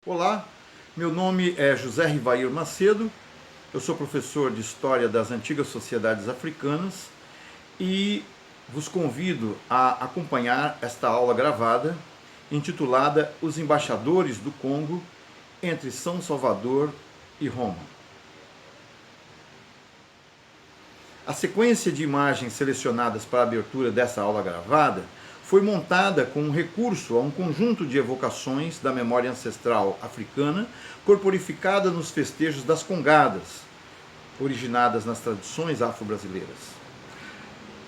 Olá, meu nome é José Rivair Macedo, eu sou professor de História das Antigas Sociedades Africanas e vos convido a acompanhar esta aula gravada intitulada Os Embaixadores do Congo entre São Salvador e Roma. A sequência de imagens selecionadas para a abertura dessa aula gravada foi montada com um recurso a um conjunto de evocações da memória ancestral africana corporificada nos festejos das congadas, originadas nas tradições afro-brasileiras.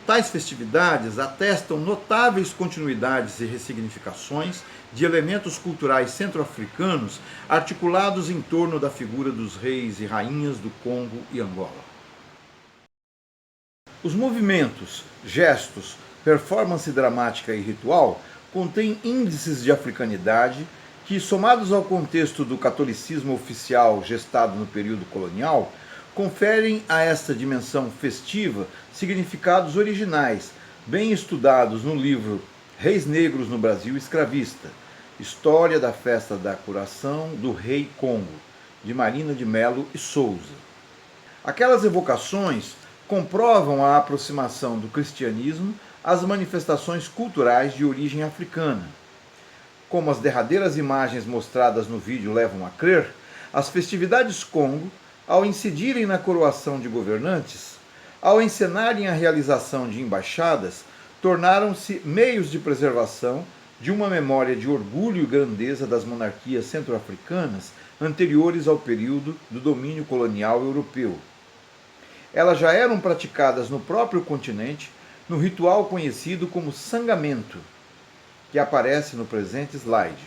Tais festividades atestam notáveis continuidades e ressignificações de elementos culturais centro-africanos articulados em torno da figura dos reis e rainhas do Congo e Angola. Os movimentos, gestos, performance dramática e ritual contêm índices de africanidade que, somados ao contexto do catolicismo oficial gestado no período colonial, conferem a esta dimensão festiva significados originais, bem estudados no livro Reis Negros no Brasil Escravista, História da Festa da Curação do Rei Congo, de Marina de Melo e Souza. Aquelas evocações comprovam a aproximação do cristianismo às manifestações culturais de origem africana. Como as derradeiras imagens mostradas no vídeo levam a crer, as festividades Congo, ao incidirem na coroação de governantes, ao encenarem a realização de embaixadas, tornaram-se meios de preservação de uma memória de orgulho e grandeza das monarquias centro-africanas anteriores ao período do domínio colonial europeu. Elas já eram praticadas no próprio continente no ritual conhecido como sangamento, que aparece no presente slide.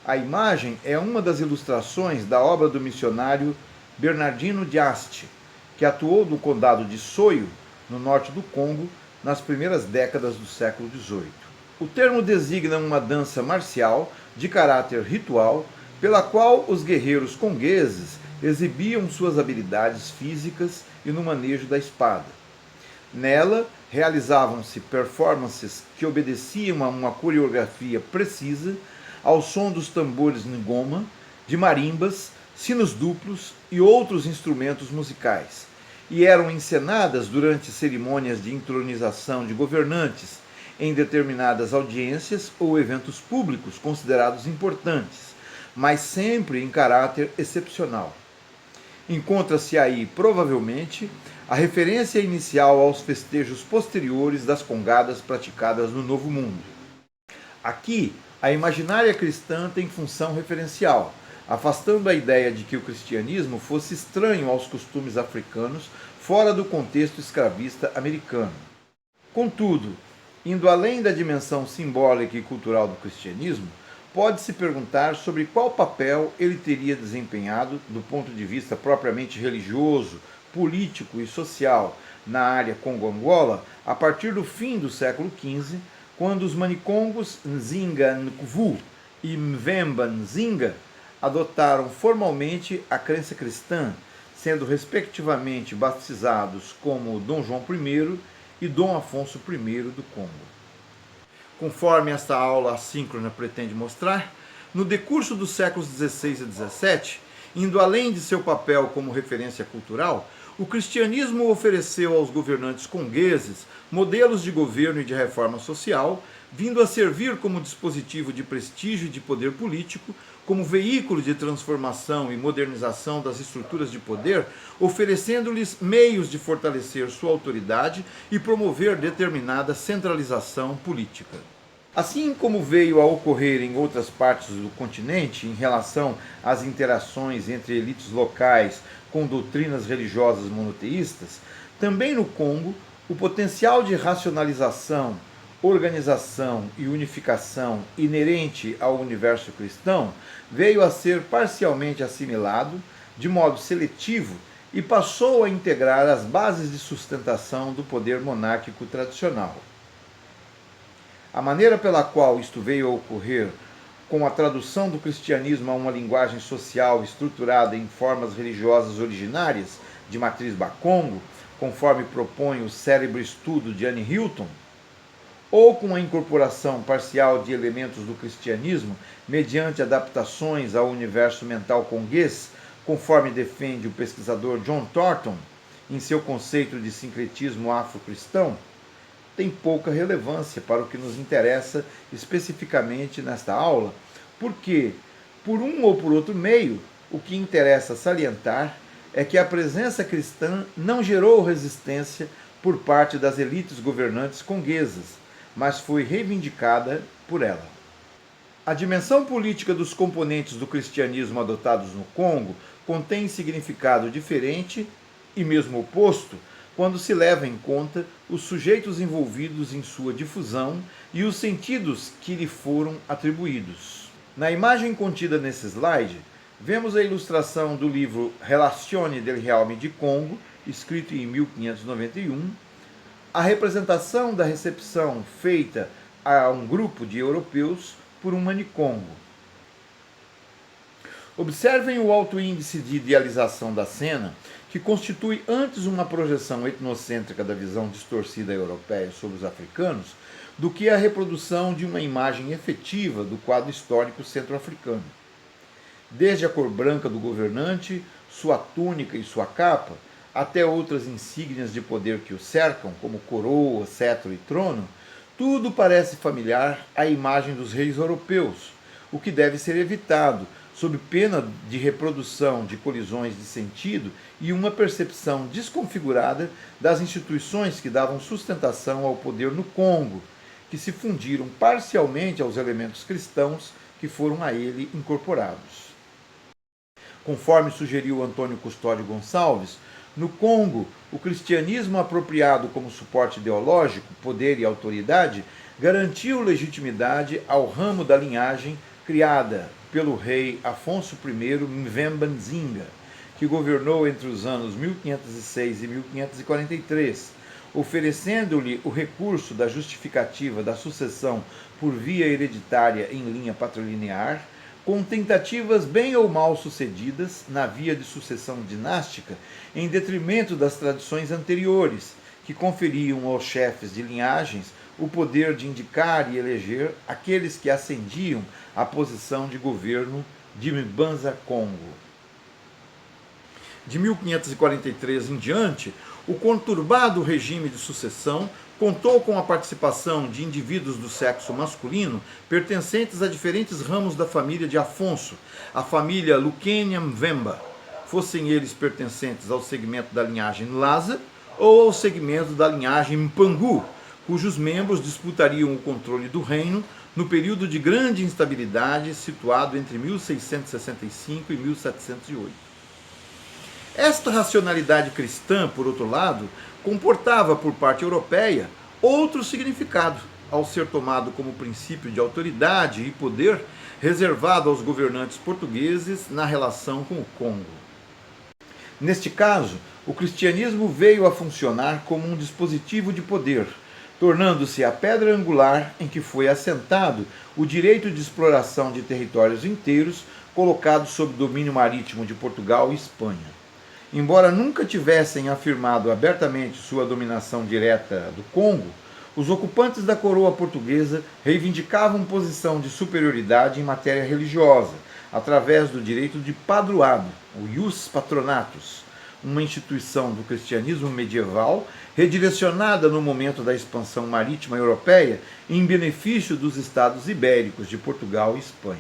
A imagem é uma das ilustrações da obra do missionário Bernardino de Asti, que atuou no condado de Soio, no norte do Congo, nas primeiras décadas do século XVIII. O termo designa uma dança marcial de caráter ritual, pela qual os guerreiros congueses exibiam suas habilidades físicas e no manejo da espada. Nela, realizavam-se performances que obedeciam a uma coreografia precisa, ao som dos tambores ngoma, de marimbas, sinos duplos e outros instrumentos musicais, e eram encenadas durante cerimônias de entronização de governantes, em determinadas audiências ou eventos públicos considerados importantes, mas sempre em caráter excepcional. Encontra-se aí, provavelmente, a referência inicial aos festejos posteriores das congadas praticadas no Novo Mundo. Aqui, a imaginária cristã tem função referencial, afastando a ideia de que o cristianismo fosse estranho aos costumes africanos fora do contexto escravista americano. Contudo, indo além da dimensão simbólica e cultural do cristianismo, pode-se perguntar sobre qual papel ele teria desempenhado, do ponto de vista propriamente religioso, político e social, na área Congo-Angola, a partir do fim do século XV, quando os manicongos Nzinga Nkvu e Mvemba Nzinga adotaram formalmente a crença cristã, sendo respectivamente batizados como Dom João I e Dom Afonso I do Congo. Conforme esta aula assíncrona pretende mostrar, no decurso dos séculos XVI e XVII, indo além de seu papel como referência cultural, o cristianismo ofereceu aos governantes congueses modelos de governo e de reforma social, vindo a servir como dispositivo de prestígio e de poder político, como veículo de transformação e modernização das estruturas de poder, oferecendo-lhes meios de fortalecer sua autoridade e promover determinada centralização política. Assim como veio a ocorrer em outras partes do continente em relação às interações entre elites locais com doutrinas religiosas monoteístas, também no Congo, o potencial de racionalização, organização e unificação inerente ao universo cristão veio a ser parcialmente assimilado, de modo seletivo, e passou a integrar as bases de sustentação do poder monárquico tradicional. A maneira pela qual isto veio a ocorrer, com a tradução do cristianismo a uma linguagem social estruturada em formas religiosas originárias de matriz Bakongo, conforme propõe o célebre estudo de Annie Hilton, ou com a incorporação parcial de elementos do cristianismo mediante adaptações ao universo mental conguês, conforme defende o pesquisador John Thornton em seu conceito de sincretismo afro-cristão, tem pouca relevância para o que nos interessa especificamente nesta aula, porque, por um ou por outro meio, o que interessa salientar é que a presença cristã não gerou resistência por parte das elites governantes conguesas, mas foi reivindicada por ela. A dimensão política dos componentes do cristianismo adotados no Congo contém significado diferente e mesmo oposto quando se leva em conta os sujeitos envolvidos em sua difusão e os sentidos que lhe foram atribuídos. Na imagem contida nesse slide, vemos a ilustração do livro Relazioni del Realme di Congo, escrito em 1591, a representação da recepção feita a um grupo de europeus por um manicongo. Observem o alto índice de idealização da cena, que constitui antes uma projeção etnocêntrica da visão distorcida europeia sobre os africanos, do que a reprodução de uma imagem efetiva do quadro histórico centro-africano. Desde a cor branca do governante, sua túnica e sua capa, até outras insígnias de poder que o cercam, como coroa, cetro e trono, tudo parece familiar à imagem dos reis europeus, o que deve ser evitado, sob pena de reprodução de colisões de sentido e uma percepção desconfigurada das instituições que davam sustentação ao poder no Congo, que se fundiram parcialmente aos elementos cristãos que foram a ele incorporados. Conforme sugeriu Antônio Custódio Gonçalves, no Congo, o cristianismo apropriado como suporte ideológico, poder e autoridade garantiu legitimidade ao ramo da linhagem criada pelo rei Afonso I Mvemba Nzinga, que governou entre os anos 1506 e 1543, oferecendo-lhe o recurso da justificativa da sucessão por via hereditária em linha patrilinear, com tentativas bem ou mal sucedidas na via de sucessão dinástica, em detrimento das tradições anteriores, que conferiam aos chefes de linhagens o poder de indicar e eleger aqueles que ascendiam à posição de governo de Mbanza Congo. De 1543 em diante, o conturbado regime de sucessão contou com a participação de indivíduos do sexo masculino pertencentes a diferentes ramos da família de Afonso, a família Lukenya Mvemba, fossem eles pertencentes ao segmento da linhagem Lhasa ou ao segmento da linhagem Mpangu, cujos membros disputariam o controle do reino no período de grande instabilidade situado entre 1665 e 1708. Esta racionalidade cristã, por outro lado, comportava por parte europeia outro significado, ao ser tomado como princípio de autoridade e poder reservado aos governantes portugueses na relação com o Congo. Neste caso, o cristianismo veio a funcionar como um dispositivo de poder, tornando-se a pedra angular em que foi assentado o direito de exploração de territórios inteiros colocados sob domínio marítimo de Portugal e Espanha. Embora nunca tivessem afirmado abertamente sua dominação direta do Congo, os ocupantes da coroa portuguesa reivindicavam posição de superioridade em matéria religiosa, através do direito de padroado, o ius patronatus, uma instituição do cristianismo medieval redirecionada no momento da expansão marítima europeia em benefício dos estados ibéricos de Portugal e Espanha.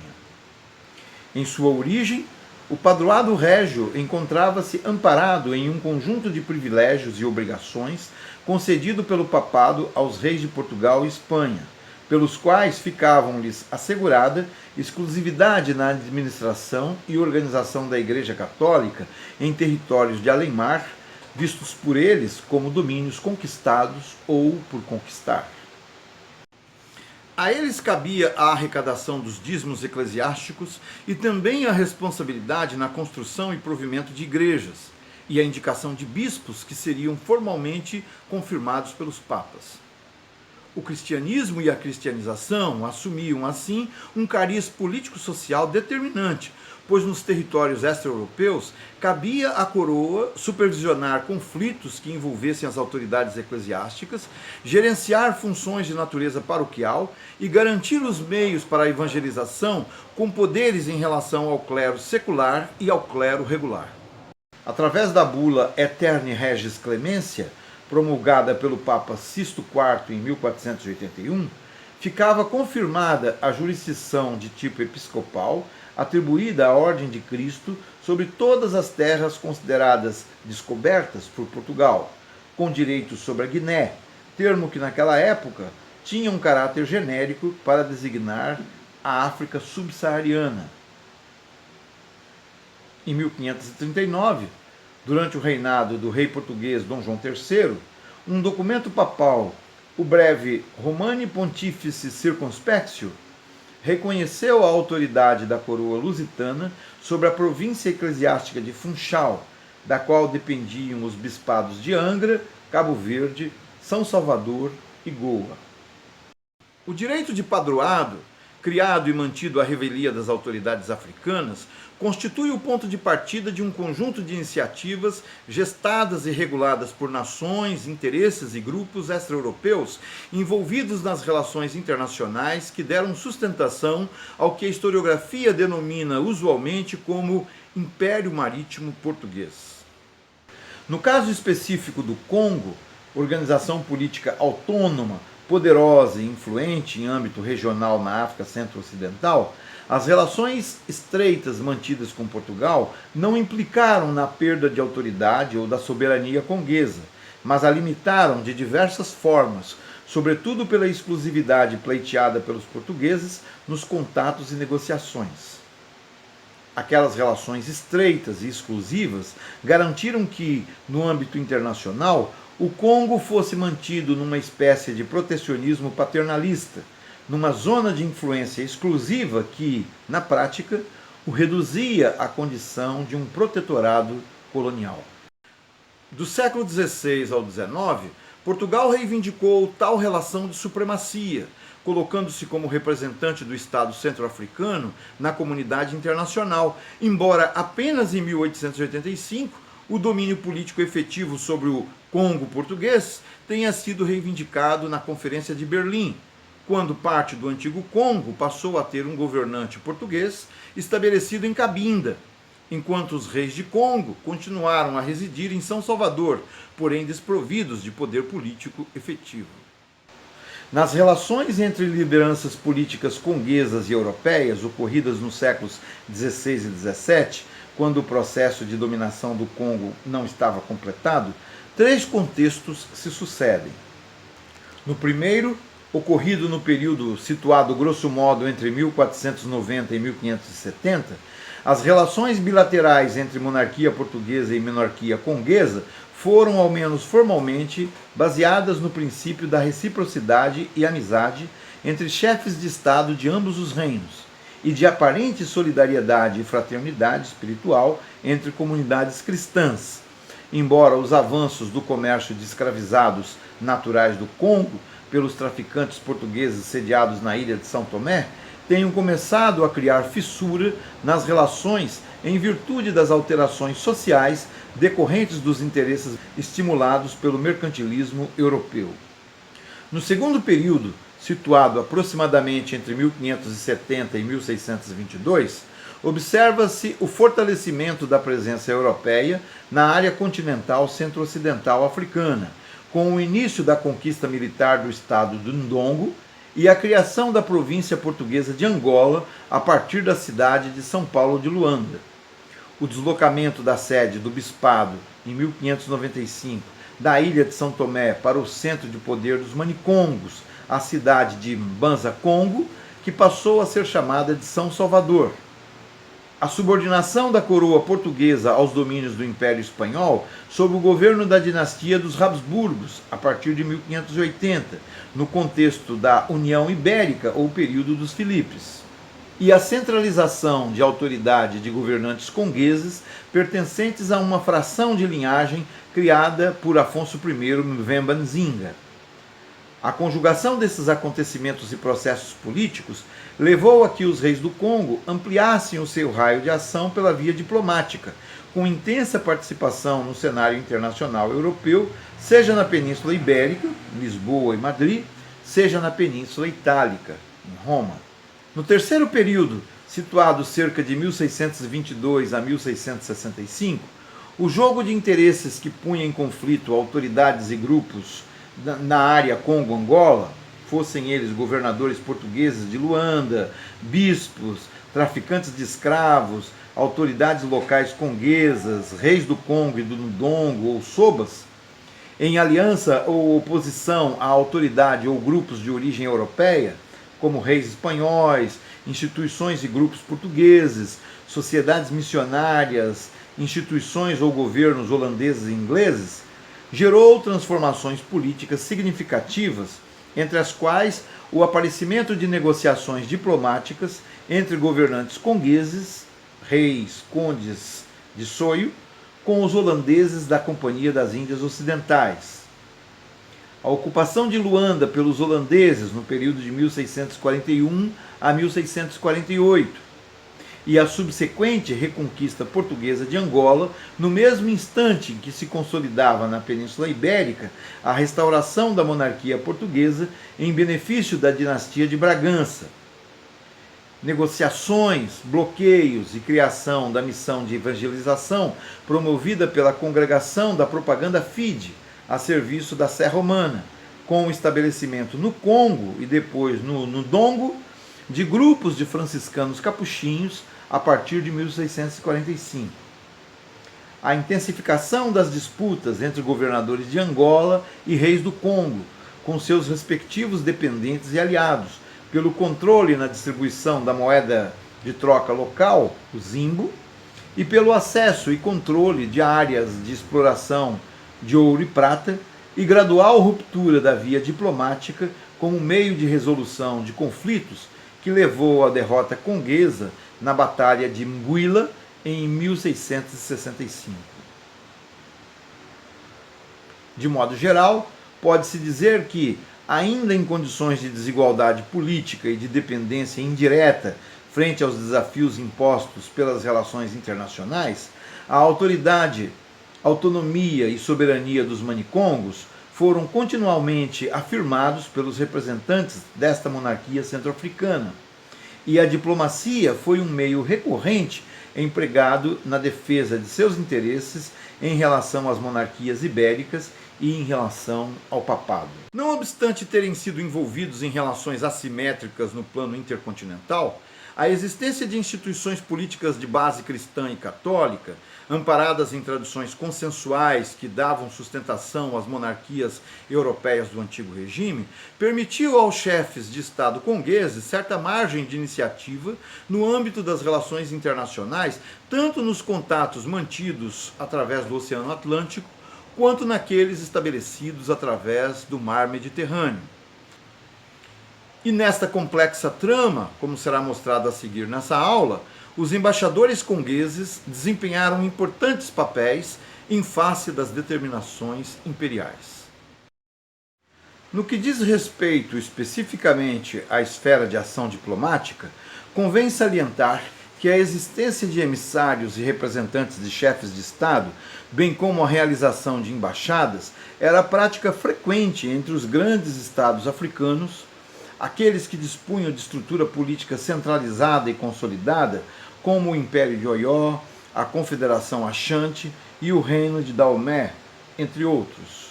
Em sua origem, o padroado régio encontrava-se amparado em um conjunto de privilégios e obrigações concedido pelo papado aos reis de Portugal e Espanha, pelos quais ficavam-lhes assegurada exclusividade na administração e organização da Igreja Católica em territórios de além-mar, vistos por eles como domínios conquistados ou por conquistar. A eles cabia a arrecadação dos dízimos eclesiásticos e também a responsabilidade na construção e provimento de igrejas, e a indicação de bispos que seriam formalmente confirmados pelos papas. O cristianismo e a cristianização assumiam, assim, um cariz político-social determinante, pois nos territórios extra-europeus cabia à coroa supervisionar conflitos que envolvessem as autoridades eclesiásticas, gerenciar funções de natureza paroquial e garantir os meios para a evangelização com poderes em relação ao clero secular e ao clero regular. Através da bula Aeterni Regis Clemencia, promulgada pelo Papa Sisto IV em 1481, ficava confirmada a jurisdição de tipo episcopal atribuída à Ordem de Cristo sobre todas as terras consideradas descobertas por Portugal, com direitos sobre a Guiné, termo que naquela época tinha um caráter genérico para designar a África subsaariana. Em 1539, durante o reinado do rei português Dom João III, um documento papal, o breve Romani Pontifice Circumspectio, reconheceu a autoridade da coroa lusitana sobre a província eclesiástica de Funchal, da qual dependiam os bispados de Angra, Cabo Verde, São Salvador e Goa. O direito de padroado, criado e mantido à revelia das autoridades africanas, constitui o ponto de partida de um conjunto de iniciativas gestadas e reguladas por nações, interesses e grupos extra-europeus envolvidos nas relações internacionais que deram sustentação ao que a historiografia denomina usualmente como Império Marítimo Português. No caso específico do Congo, organização política autônoma, poderosa e influente em âmbito regional na África Centro-Ocidental, as relações estreitas mantidas com Portugal não implicaram na perda de autoridade ou da soberania conguesa, mas a limitaram de diversas formas, sobretudo pela exclusividade pleiteada pelos portugueses nos contatos e negociações. Aquelas relações estreitas e exclusivas garantiram que, no âmbito internacional, o Congo fosse mantido numa espécie de protecionismo paternalista, numa zona de influência exclusiva que, na prática, o reduzia à condição de um protetorado colonial. Do século XVI ao XIX, Portugal reivindicou tal relação de supremacia, colocando-se como representante do Estado centro-africano na comunidade internacional, embora apenas em 1885 o domínio político efetivo sobre o Congo português tenha sido reivindicado na Conferência de Berlim, quando parte do antigo Congo passou a ter um governante português estabelecido em Cabinda, enquanto os reis de Congo continuaram a residir em São Salvador, porém desprovidos de poder político efetivo. Nas relações entre lideranças políticas conguesas e europeias ocorridas nos séculos XVI e XVII, quando o processo de dominação do Congo não estava completado, três contextos se sucedem. No primeiro, ocorrido no período situado grosso modo entre 1490 e 1570, as relações bilaterais entre monarquia portuguesa e monarquia conguesa foram, ao menos formalmente, baseadas no princípio da reciprocidade e amizade entre chefes de Estado de ambos os reinos, e de aparente solidariedade e fraternidade espiritual entre comunidades cristãs, embora os avanços do comércio de escravizados naturais do Congo pelos traficantes portugueses sediados na ilha de São Tomé tenham começado a criar fissura nas relações em virtude das alterações sociais decorrentes dos interesses estimulados pelo mercantilismo europeu. No segundo período, situado aproximadamente entre 1570 e 1622, observa-se o fortalecimento da presença europeia na área continental centro-ocidental africana, com o início da conquista militar do estado do Ndongo e a criação da província portuguesa de Angola a partir da cidade de São Paulo de Luanda. O deslocamento da sede do bispado, em 1595, da ilha de São Tomé para o centro de poder dos Manicongos, a cidade de Mbanza-Congo, que passou a ser chamada de São Salvador. A subordinação da coroa portuguesa aos domínios do Império Espanhol sob o governo da dinastia dos Habsburgos, a partir de 1580, no contexto da União Ibérica ou período dos Filipes. E a centralização de autoridade de governantes congueses pertencentes a uma fração de linhagem criada por Afonso I Mvemba Nzinga. A conjugação desses acontecimentos e processos políticos levou a que os reis do Congo ampliassem o seu raio de ação pela via diplomática, com intensa participação no cenário internacional europeu, seja na Península Ibérica, Lisboa e Madrid, seja na Península Itálica, em Roma. No terceiro período, situado cerca de 1622 a 1665, o jogo de interesses que punha em conflito autoridades e grupos na área Congo-Angola, fossem eles governadores portugueses de Luanda, bispos, traficantes de escravos, autoridades locais conguesas, reis do Congo e do Ndongo ou sobas, em aliança ou oposição à autoridade ou grupos de origem europeia, como reis espanhóis, instituições e grupos portugueses, sociedades missionárias, instituições ou governos holandeses e ingleses, gerou transformações políticas significativas, entre as quais o aparecimento de negociações diplomáticas entre governantes congueses, reis, condes de Soio, com os holandeses da Companhia das Índias Ocidentais. A ocupação de Luanda pelos holandeses no período de 1641 a 1648 e a subsequente reconquista portuguesa de Angola, no mesmo instante em que se consolidava na Península Ibérica a restauração da monarquia portuguesa em benefício da dinastia de Bragança. Negociações, bloqueios e criação da missão de evangelização promovida pela Congregação da Propaganda Fide, a serviço da Sé Romana, com o estabelecimento no Congo e depois no Ndongo de grupos de franciscanos capuchinhos a partir de 1645. A intensificação das disputas entre governadores de Angola e reis do Congo, com seus respectivos dependentes e aliados, pelo controle na distribuição da moeda de troca local, o zimbo, e pelo acesso e controle de áreas de exploração de ouro e prata, e gradual ruptura da via diplomática como meio de resolução de conflitos que levou à derrota conguesa na Batalha de Mbuila em 1665. De modo geral, pode-se dizer que, ainda em condições de desigualdade política e de dependência indireta frente aos desafios impostos pelas relações internacionais, a autoridade, autonomia e soberania dos manicongos foram continuamente afirmados pelos representantes desta monarquia centro-africana, e a diplomacia foi um meio recorrente empregado na defesa de seus interesses em relação às monarquias ibéricas e em relação ao papado. Não obstante terem sido envolvidos em relações assimétricas no plano intercontinental, a existência de instituições políticas de base cristã e católica, amparadas em tradições consensuais que davam sustentação às monarquias europeias do antigo regime, permitiu aos chefes de Estado congueses certa margem de iniciativa no âmbito das relações internacionais, tanto nos contatos mantidos através do Oceano Atlântico, quanto naqueles estabelecidos através do Mar Mediterrâneo. E nesta complexa trama, como será mostrado a seguir nessa aula, os embaixadores congueses desempenharam importantes papéis em face das determinações imperiais. No que diz respeito especificamente à esfera de ação diplomática, convém salientar que a existência de emissários e representantes de chefes de Estado, bem como a realização de embaixadas, era prática frequente entre os grandes estados africanos, aqueles que dispunham de estrutura política centralizada e consolidada, como o Império de Oió, a Confederação Ashanti e o Reino de Daomé, entre outros.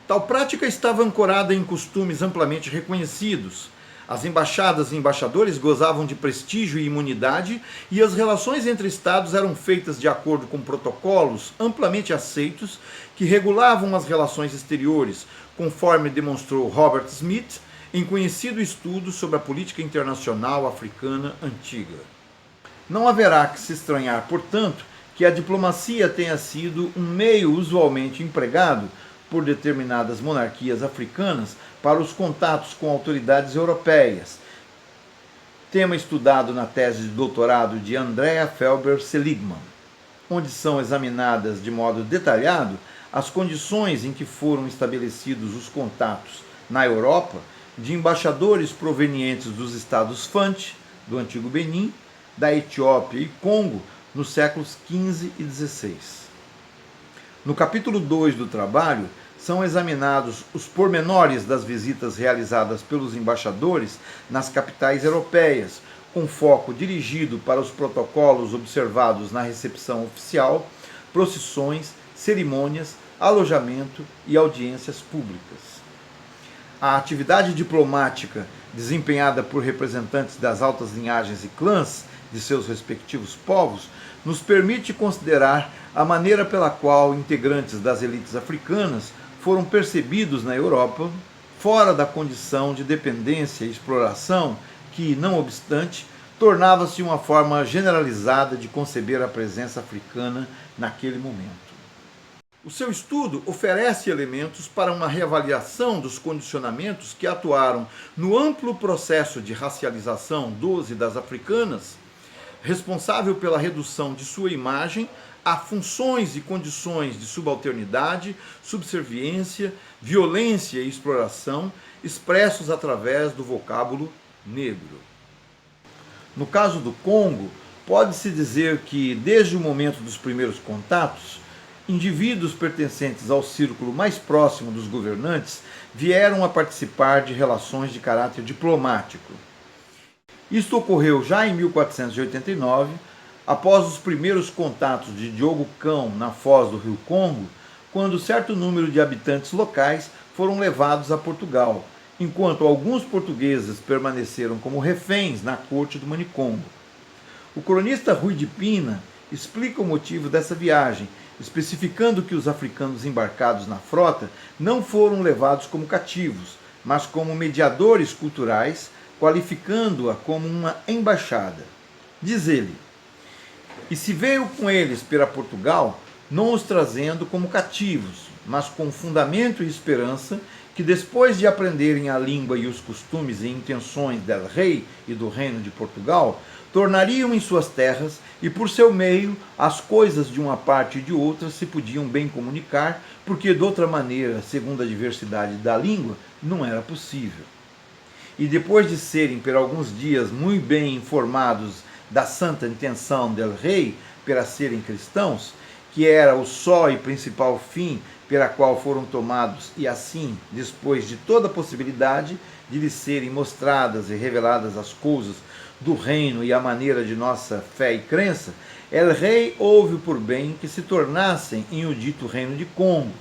Tal prática estava ancorada em costumes amplamente reconhecidos. As embaixadas e embaixadores gozavam de prestígio e imunidade, e as relações entre estados eram feitas de acordo com protocolos amplamente aceitos que regulavam as relações exteriores, conforme demonstrou Robert Smith em conhecido estudo sobre a política internacional africana antiga. Não haverá que se estranhar, portanto, que a diplomacia tenha sido um meio usualmente empregado por determinadas monarquias africanas para os contatos com autoridades europeias, tema estudado na tese de doutorado de Andrea Felber Seligman, onde são examinadas de modo detalhado as condições em que foram estabelecidos os contatos na Europa, de embaixadores provenientes dos estados Fante, do antigo Benin, da Etiópia e Congo, nos séculos XV e XVI. No capítulo 2 do trabalho, são examinados os pormenores das visitas realizadas pelos embaixadores nas capitais europeias, com foco dirigido para os protocolos observados na recepção oficial, procissões, cerimônias, alojamento e audiências públicas. A atividade diplomática desempenhada por representantes das altas linhagens e clãs de seus respectivos povos nos permite considerar a maneira pela qual integrantes das elites africanas foram percebidos na Europa, fora da condição de dependência e exploração que, não obstante, tornava-se uma forma generalizada de conceber a presença africana naquele momento. O seu estudo oferece elementos para uma reavaliação dos condicionamentos que atuaram no amplo processo de racialização dos e das africanas, responsável pela redução de sua imagem a funções e condições de subalternidade, subserviência, violência e exploração, expressos através do vocábulo negro. No caso do Congo, pode-se dizer que, desde o momento dos primeiros contatos, indivíduos pertencentes ao círculo mais próximo dos governantes vieram a participar de relações de caráter diplomático. Isto ocorreu já em 1489, após os primeiros contatos de Diogo Cão na foz do rio Congo, quando certo número de habitantes locais foram levados a Portugal, enquanto alguns portugueses permaneceram como reféns na corte do Manicongo. O cronista Rui de Pina explica o motivo dessa viagem, especificando que os africanos embarcados na frota não foram levados como cativos, mas como mediadores culturais, qualificando-a como uma embaixada. Diz ele: "E se veio com eles para Portugal, não os trazendo como cativos, mas com fundamento e esperança, que depois de aprenderem a língua e os costumes e intenções del rei e do reino de Portugal, tornariam em suas terras, e por seu meio as coisas de uma parte e de outra se podiam bem comunicar, porque de outra maneira, segundo a diversidade da língua, não era possível. E depois de serem por alguns dias muito bem informados da santa intenção del rei para serem cristãos, que era o só e principal fim pela qual foram tomados, e assim, depois de toda a possibilidade de lhes serem mostradas e reveladas as coisas do reino e a maneira de nossa fé e crença, el rei houve por bem que se tornassem em o dito reino de Congo.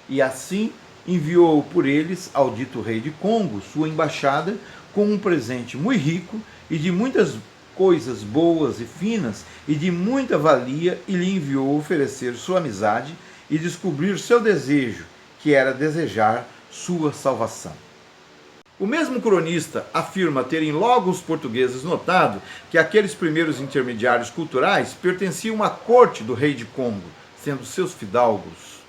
E assim enviou por eles ao dito rei de Congo sua embaixada com um presente muito rico e de muitas coisas boas e finas e de muita valia, e lhe enviou oferecer sua amizade e descobrir seu desejo, que era desejar sua salvação." O mesmo cronista afirma terem logo os portugueses notado que aqueles primeiros intermediários culturais pertenciam à corte do rei de Congo, sendo seus fidalgos.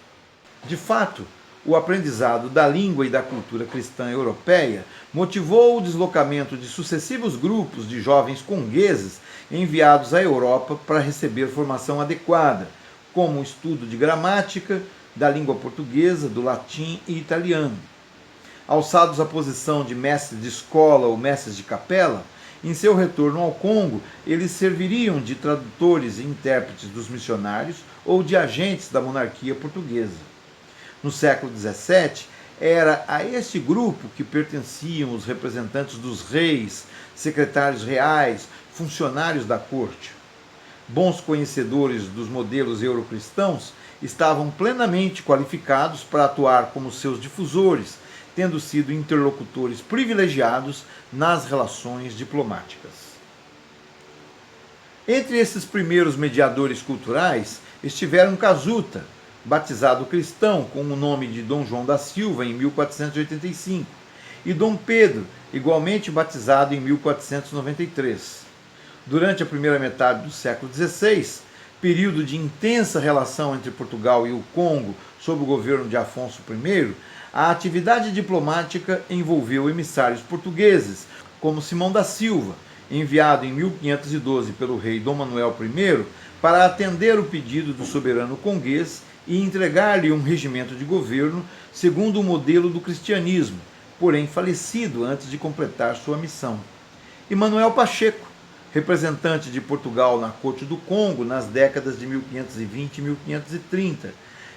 De fato, o aprendizado da língua e da cultura cristã europeia motivou o deslocamento de sucessivos grupos de jovens congueses enviados à Europa para receber formação adequada, como o estudo de gramática, da língua portuguesa, do latim e italiano. Alçados à posição de mestres de escola ou mestres de capela, em seu retorno ao Congo, eles serviriam de tradutores e intérpretes dos missionários ou de agentes da monarquia portuguesa. No século XVII, era a este grupo que pertenciam os representantes dos reis, secretários reais, funcionários da corte. Bons conhecedores dos modelos eurocristãos, estavam plenamente qualificados para atuar como seus difusores, tendo sido interlocutores privilegiados nas relações diplomáticas. Entre esses primeiros mediadores culturais estiveram Casuta, batizado cristão com o nome de Dom João da Silva em 1485, e Dom Pedro, igualmente batizado em 1493. Durante a primeira metade do século XVI, período de intensa relação entre Portugal e o Congo sob o governo de Afonso I, a atividade diplomática envolveu emissários portugueses, como Simão da Silva, enviado em 1512 pelo rei Dom Manuel I para atender o pedido do soberano conguês e entregar-lhe um regimento de governo segundo o modelo do cristianismo, porém falecido antes de completar sua missão. E Manuel Pacheco, representante de Portugal na Corte do Congo nas décadas de 1520 e 1530,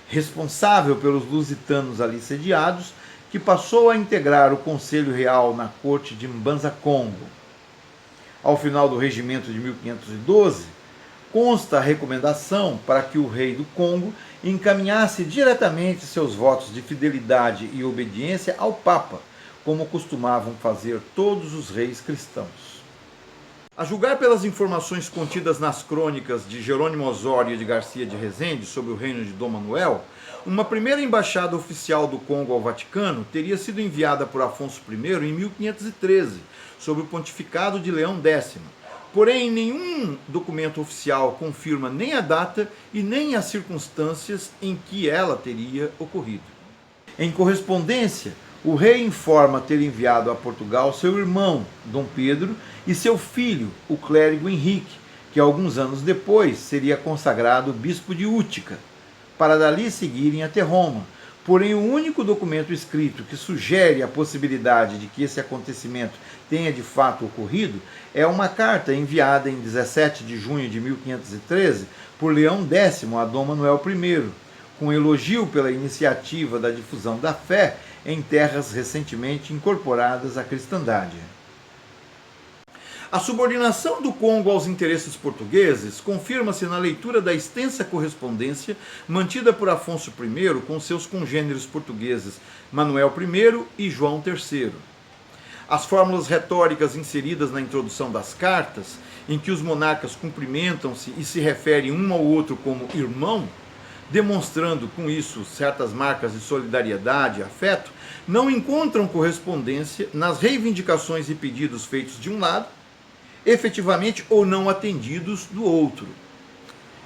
responsável pelos lusitanos ali sediados, que passou a integrar o Conselho Real na Corte de Mbanza-Congo. Ao final do regimento de 1512, consta a recomendação para que o rei do Congo encaminhasse diretamente seus votos de fidelidade e obediência ao Papa, como costumavam fazer todos os reis cristãos. A julgar pelas informações contidas nas crônicas de Jerônimo Osório de Garcia de Rezende sobre o reino de Dom Manuel, uma primeira embaixada oficial do Congo ao Vaticano teria sido enviada por Afonso I em 1513, sob o pontificado de Leão X. Porém, nenhum documento oficial confirma nem a data e nem as circunstâncias em que ela teria ocorrido. Em correspondência, o rei informa ter enviado a Portugal seu irmão, Dom Pedro, e seu filho, o clérigo Henrique, que alguns anos depois seria consagrado bispo de Útica, para dali seguirem até Roma. Porém, o único documento escrito que sugere a possibilidade de que esse acontecimento tenha de fato ocorrido é uma carta enviada em 17 de junho de 1513 por Leão X a Dom Manuel I, com elogio pela iniciativa da difusão da fé em terras recentemente incorporadas à cristandade. A subordinação do Congo aos interesses portugueses confirma-se na leitura da extensa correspondência mantida por Afonso I com seus congêneres portugueses Manuel I e João III. As fórmulas retóricas inseridas na introdução das cartas, em que os monarcas cumprimentam-se e se referem um ao outro como irmão, demonstrando com isso certas marcas de solidariedade e afeto, não encontram correspondência nas reivindicações e pedidos feitos de um lado, efetivamente ou não atendidos do outro.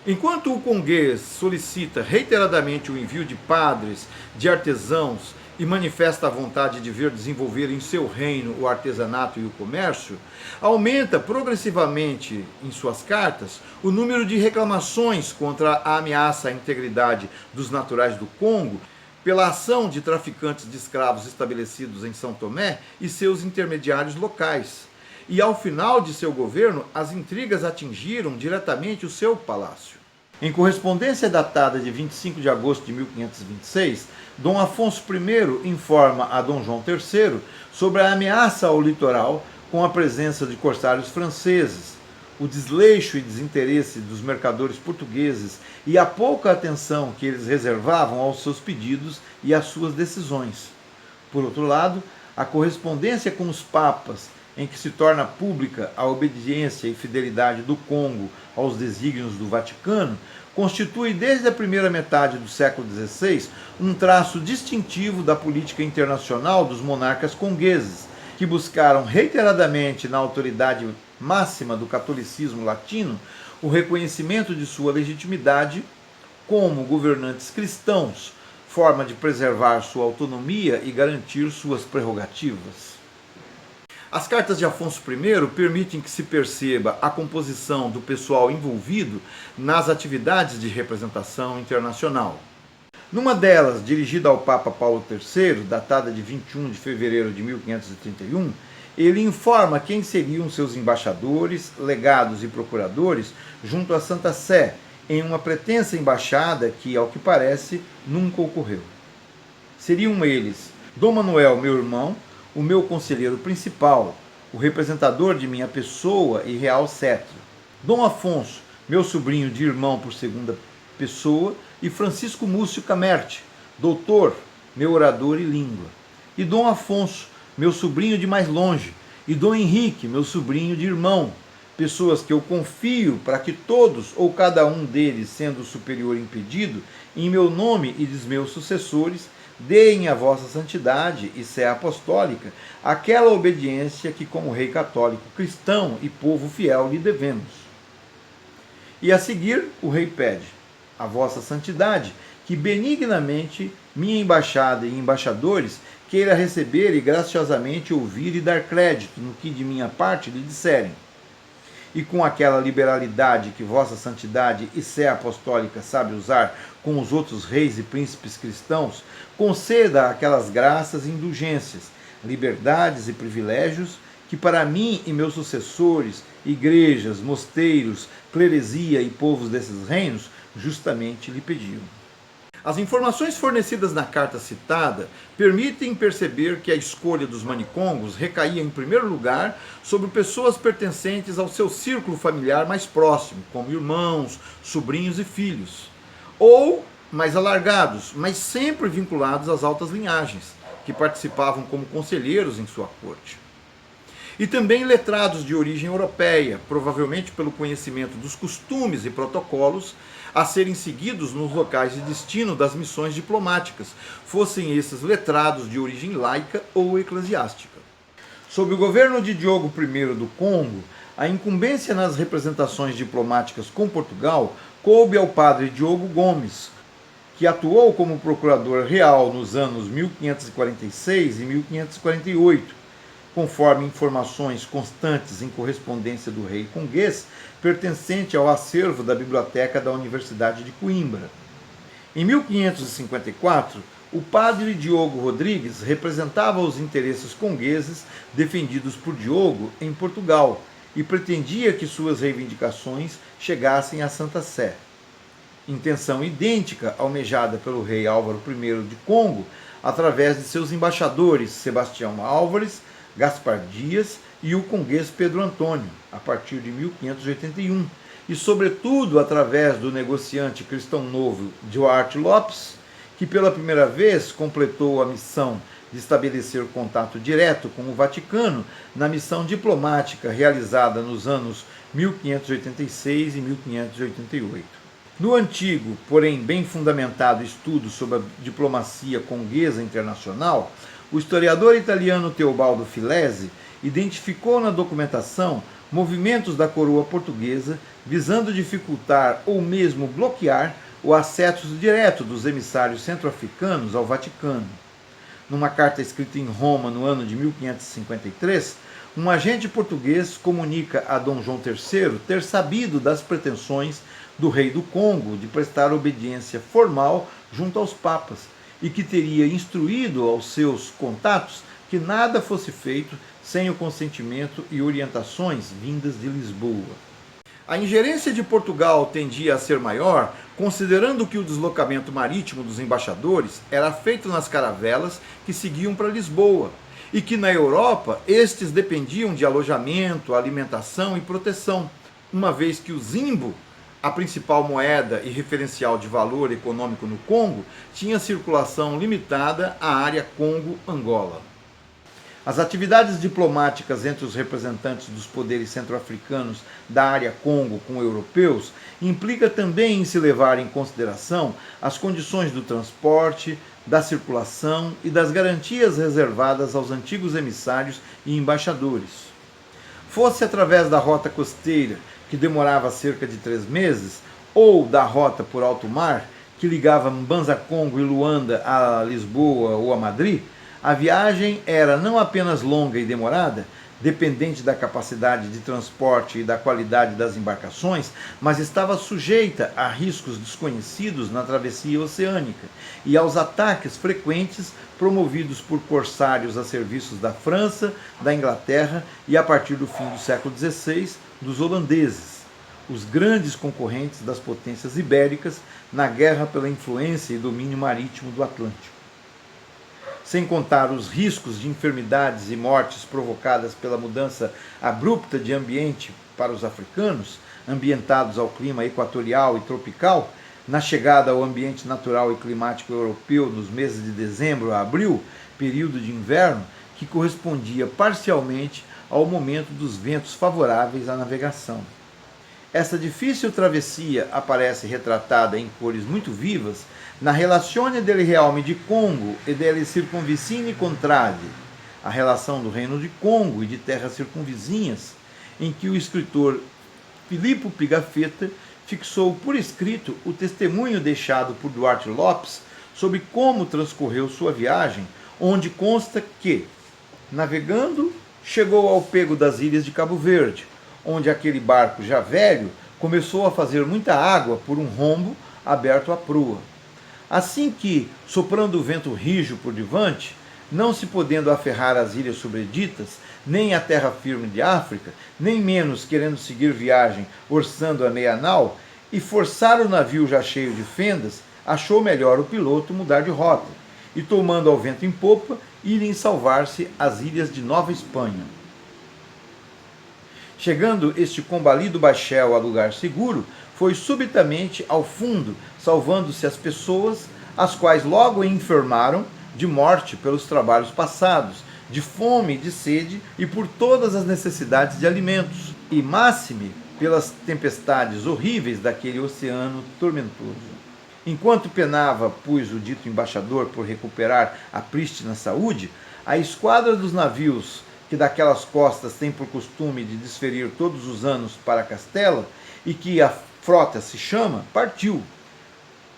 Enquanto o conguês solicita reiteradamente o envio de padres, de artesãos e manifesta a vontade de ver desenvolver em seu reino o artesanato e o comércio, aumenta progressivamente em suas cartas o número de reclamações contra a ameaça à integridade dos naturais do Congo pela ação de traficantes de escravos estabelecidos em São Tomé e seus intermediários locais. E ao final de seu governo, as intrigas atingiram diretamente o seu palácio. Em correspondência datada de 25 de agosto de 1526, Dom Afonso I informa a Dom João III sobre a ameaça ao litoral com a presença de corsários franceses, o desleixo e desinteresse dos mercadores portugueses e a pouca atenção que eles reservavam aos seus pedidos e às suas decisões. Por outro lado, a correspondência com os papas, em que se torna pública a obediência e fidelidade do Congo aos desígnios do Vaticano, constitui desde a primeira metade do século XVI um traço distintivo da política internacional dos monarcas congueses, que buscaram reiteradamente na autoridade máxima do catolicismo latino o reconhecimento de sua legitimidade como governantes cristãos, forma de preservar sua autonomia e garantir suas prerrogativas. As cartas de Afonso I permitem que se perceba a composição do pessoal envolvido nas atividades de representação internacional. Numa delas, dirigida ao Papa Paulo III, datada de 21 de fevereiro de 1531, ele informa quem seriam seus embaixadores, legados e procuradores junto à Santa Sé, em uma pretensa embaixada que, ao que parece, nunca ocorreu. Seriam eles Dom Manuel, meu irmão, o meu conselheiro principal, o representador de minha pessoa e real cetro, Dom Afonso, meu sobrinho de irmão por segunda pessoa, e Francisco Múcio Camerte, doutor, meu orador e língua, e Dom Afonso, meu sobrinho de mais longe, e Dom Henrique, meu sobrinho de irmão, pessoas que eu confio para que todos ou cada um deles, sendo o superior impedido, em meu nome e dos meus sucessores, deem a vossa santidade e sé apostólica aquela obediência que, como rei católico cristão e povo fiel, lhe devemos. E a seguir, o rei pede a vossa santidade que benignamente minha embaixada e embaixadores queira receber e graciosamente ouvir e dar crédito no que de minha parte lhe disserem. E com aquela liberalidade que vossa santidade e sé apostólica sabe usar com os outros reis e príncipes cristãos, conceda aquelas graças e indulgências, liberdades e privilégios que para mim e meus sucessores, igrejas, mosteiros, cleresia e povos desses reinos, justamente lhe pediam. As informações fornecidas na carta citada permitem perceber que a escolha dos manicôngos recaía em primeiro lugar sobre pessoas pertencentes ao seu círculo familiar mais próximo, como irmãos, sobrinhos e filhos, ou mais alargados, mas sempre vinculados às altas linhagens, que participavam como conselheiros em sua corte. E também letrados de origem europeia, provavelmente pelo conhecimento dos costumes e protocolos a serem seguidos nos locais de destino das missões diplomáticas, fossem esses letrados de origem laica ou eclesiástica. Sob o governo de Diogo I do Congo, a incumbência nas representações diplomáticas com Portugal coube ao padre Diogo Gomes, que atuou como procurador real nos anos 1546 e 1548, conforme informações constantes em correspondência do rei conguês, pertencente ao acervo da Biblioteca da Universidade de Coimbra. Em 1554, o padre Diogo Rodrigues representava os interesses congueses defendidos por Diogo em Portugal e pretendia que suas reivindicações chegassem à Santa Sé. Intenção idêntica almejada pelo rei Álvaro I de Congo através de seus embaixadores Sebastião Álvares, Gaspar Dias e o conguês Pedro Antônio, a partir de 1581, e sobretudo através do negociante cristão novo Duarte Lopes, que pela primeira vez completou a missão de estabelecer contato direto com o Vaticano na missão diplomática realizada nos anos 1586 e 1588. No antigo, porém bem fundamentado estudo sobre a diplomacia conguesa internacional, o historiador italiano Teobaldo Filesi identificou na documentação movimentos da coroa portuguesa visando dificultar ou mesmo bloquear o acesso direto dos emissários centro-africanos ao Vaticano. Numa carta escrita em Roma no ano de 1553, um agente português comunica a Dom João III ter sabido das pretensões do rei do Congo de prestar obediência formal junto aos papas e que teria instruído aos seus contatos que nada fosse feito sem o consentimento e orientações vindas de Lisboa. A ingerência de Portugal tendia a ser maior, considerando que o deslocamento marítimo dos embaixadores era feito nas caravelas que seguiam para Lisboa, e que na Europa estes dependiam de alojamento, alimentação e proteção, uma vez que o zimbo, a principal moeda e referencial de valor econômico no Congo, tinha circulação limitada à área Congo-Angola. As atividades diplomáticas entre os representantes dos poderes centro-africanos da área Congo com europeus implica também em se levar em consideração as condições do transporte, da circulação e das garantias reservadas aos antigos emissários e embaixadores. Fosse através da rota costeira, que demorava cerca de 3 meses, ou da rota por alto mar, que ligava Mbanza-Congo e Luanda a Lisboa ou a Madrid, a viagem era não apenas longa e demorada, dependente da capacidade de transporte e da qualidade das embarcações, mas estava sujeita a riscos desconhecidos na travessia oceânica e aos ataques frequentes promovidos por corsários a serviços da França, da Inglaterra e, a partir do fim do século XVI, dos holandeses, os grandes concorrentes das potências ibéricas na guerra pela influência e domínio marítimo do Atlântico. Sem contar os riscos de enfermidades e mortes provocadas pela mudança abrupta de ambiente para os africanos, ambientados ao clima equatorial e tropical, na chegada ao ambiente natural e climático europeu nos meses de dezembro a abril, período de inverno, que correspondia parcialmente ao momento dos ventos favoráveis à navegação. Essa difícil travessia aparece retratada em cores muito vivas na Relazione del Realme di Congo e delle Circonvicine Contrade, a relação do Reino de Congo e de terras circunvizinhas, em que o escritor Filippo Pigafetta fixou por escrito o testemunho deixado por Duarte Lopes sobre como transcorreu sua viagem, onde consta que, navegando, chegou ao pego das ilhas de Cabo Verde, onde aquele barco já velho começou a fazer muita água por um rombo aberto à proa. Assim que, soprando o vento rijo por devante, não se podendo aferrar às ilhas sobreditas, nem à terra firme de África, nem menos querendo seguir viagem orçando a meia nau, e forçar o navio já cheio de fendas, achou melhor o piloto mudar de rota, e tomando ao vento em popa, irem salvar-se às ilhas de Nova Espanha. Chegando este combalido bachel a lugar seguro, foi subitamente ao fundo, salvando-se as pessoas, as quais logo enfermaram de morte pelos trabalhos passados, de fome e de sede e por todas as necessidades de alimentos, e máxime pelas tempestades horríveis daquele oceano tormentoso. Enquanto penava, pois, o dito embaixador por recuperar a prístina saúde, a esquadra dos navios que daquelas costas tem por costume de desferir todos os anos para Castela, e que a frota se chama, partiu,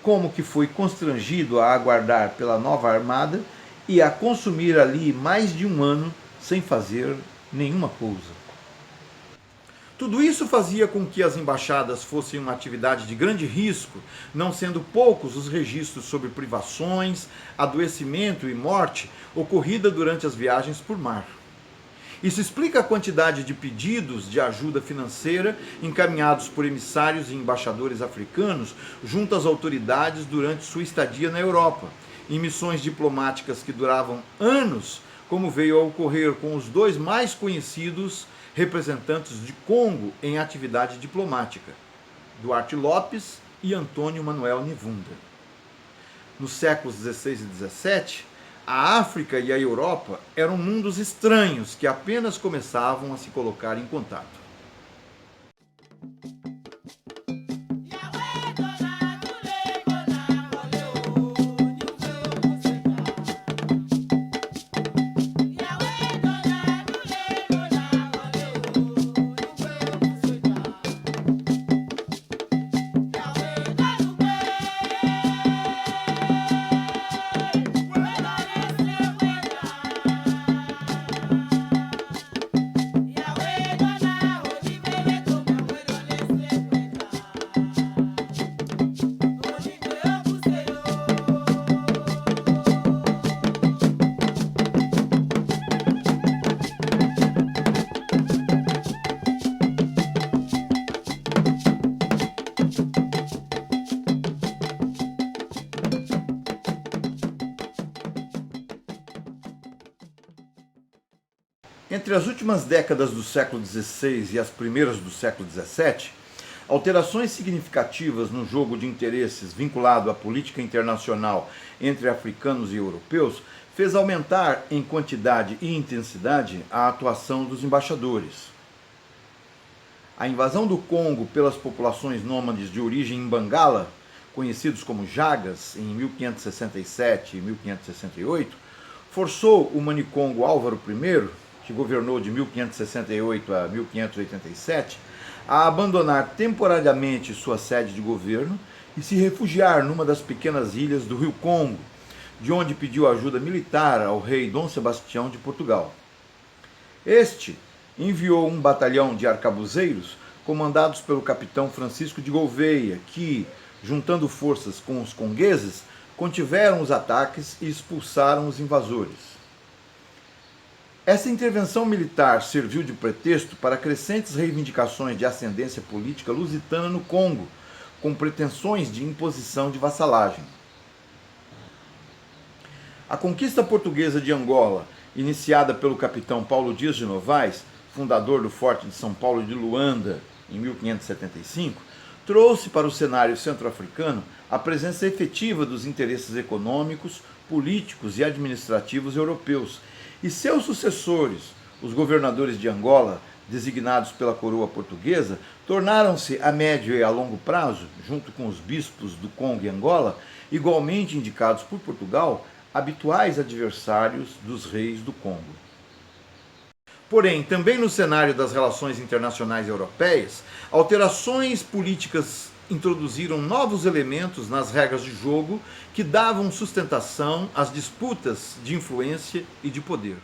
como que foi constrangido a aguardar pela nova armada e a consumir ali mais de um ano sem fazer nenhuma coisa. Tudo isso fazia com que as embaixadas fossem uma atividade de grande risco, não sendo poucos os registros sobre privações, adoecimento e morte ocorrida durante as viagens por mar. Isso explica a quantidade de pedidos de ajuda financeira encaminhados por emissários e embaixadores africanos junto às autoridades durante sua estadia na Europa, em missões diplomáticas que duravam anos, como veio a ocorrer com os dois mais conhecidos representantes de Congo em atividade diplomática, Duarte Lopes e Antônio Manuel Nivunda. Nos séculos XVI e XVII, a África e a Europa eram mundos estranhos que apenas começavam a se colocar em contato. Entre as últimas décadas do século XVI e as primeiras do século XVII, alterações significativas no jogo de interesses vinculado à política internacional entre africanos e europeus fez aumentar em quantidade e intensidade a atuação dos embaixadores. A invasão do Congo pelas populações nômades de origem em Bangala, conhecidos como Jagas, em 1567 e 1568, forçou o manicongo Álvaro I, que governou de 1568 a 1587, a abandonar temporariamente sua sede de governo e se refugiar numa das pequenas ilhas do Rio Congo, de onde pediu ajuda militar ao rei Dom Sebastião de Portugal. Este enviou um batalhão de arcabuzeiros comandados pelo capitão Francisco de Gouveia, que, juntando forças com os congueses, contiveram os ataques e expulsaram os invasores. Essa intervenção militar serviu de pretexto para crescentes reivindicações de ascendência política lusitana no Congo, com pretensões de imposição de vassalagem. A conquista portuguesa de Angola, iniciada pelo capitão Paulo Dias de Novaes, fundador do Forte de São Paulo de Luanda, em 1575, trouxe para o cenário centro-africano a presença efetiva dos interesses econômicos, políticos e administrativos europeus, e seus sucessores, os governadores de Angola, designados pela coroa portuguesa, tornaram-se a médio e a longo prazo, junto com os bispos do Congo e Angola, igualmente indicados por Portugal, habituais adversários dos reis do Congo. Porém, também no cenário das relações internacionais europeias, alterações políticas introduziram novos elementos nas regras de jogo que davam sustentação às disputas de influência e de poder.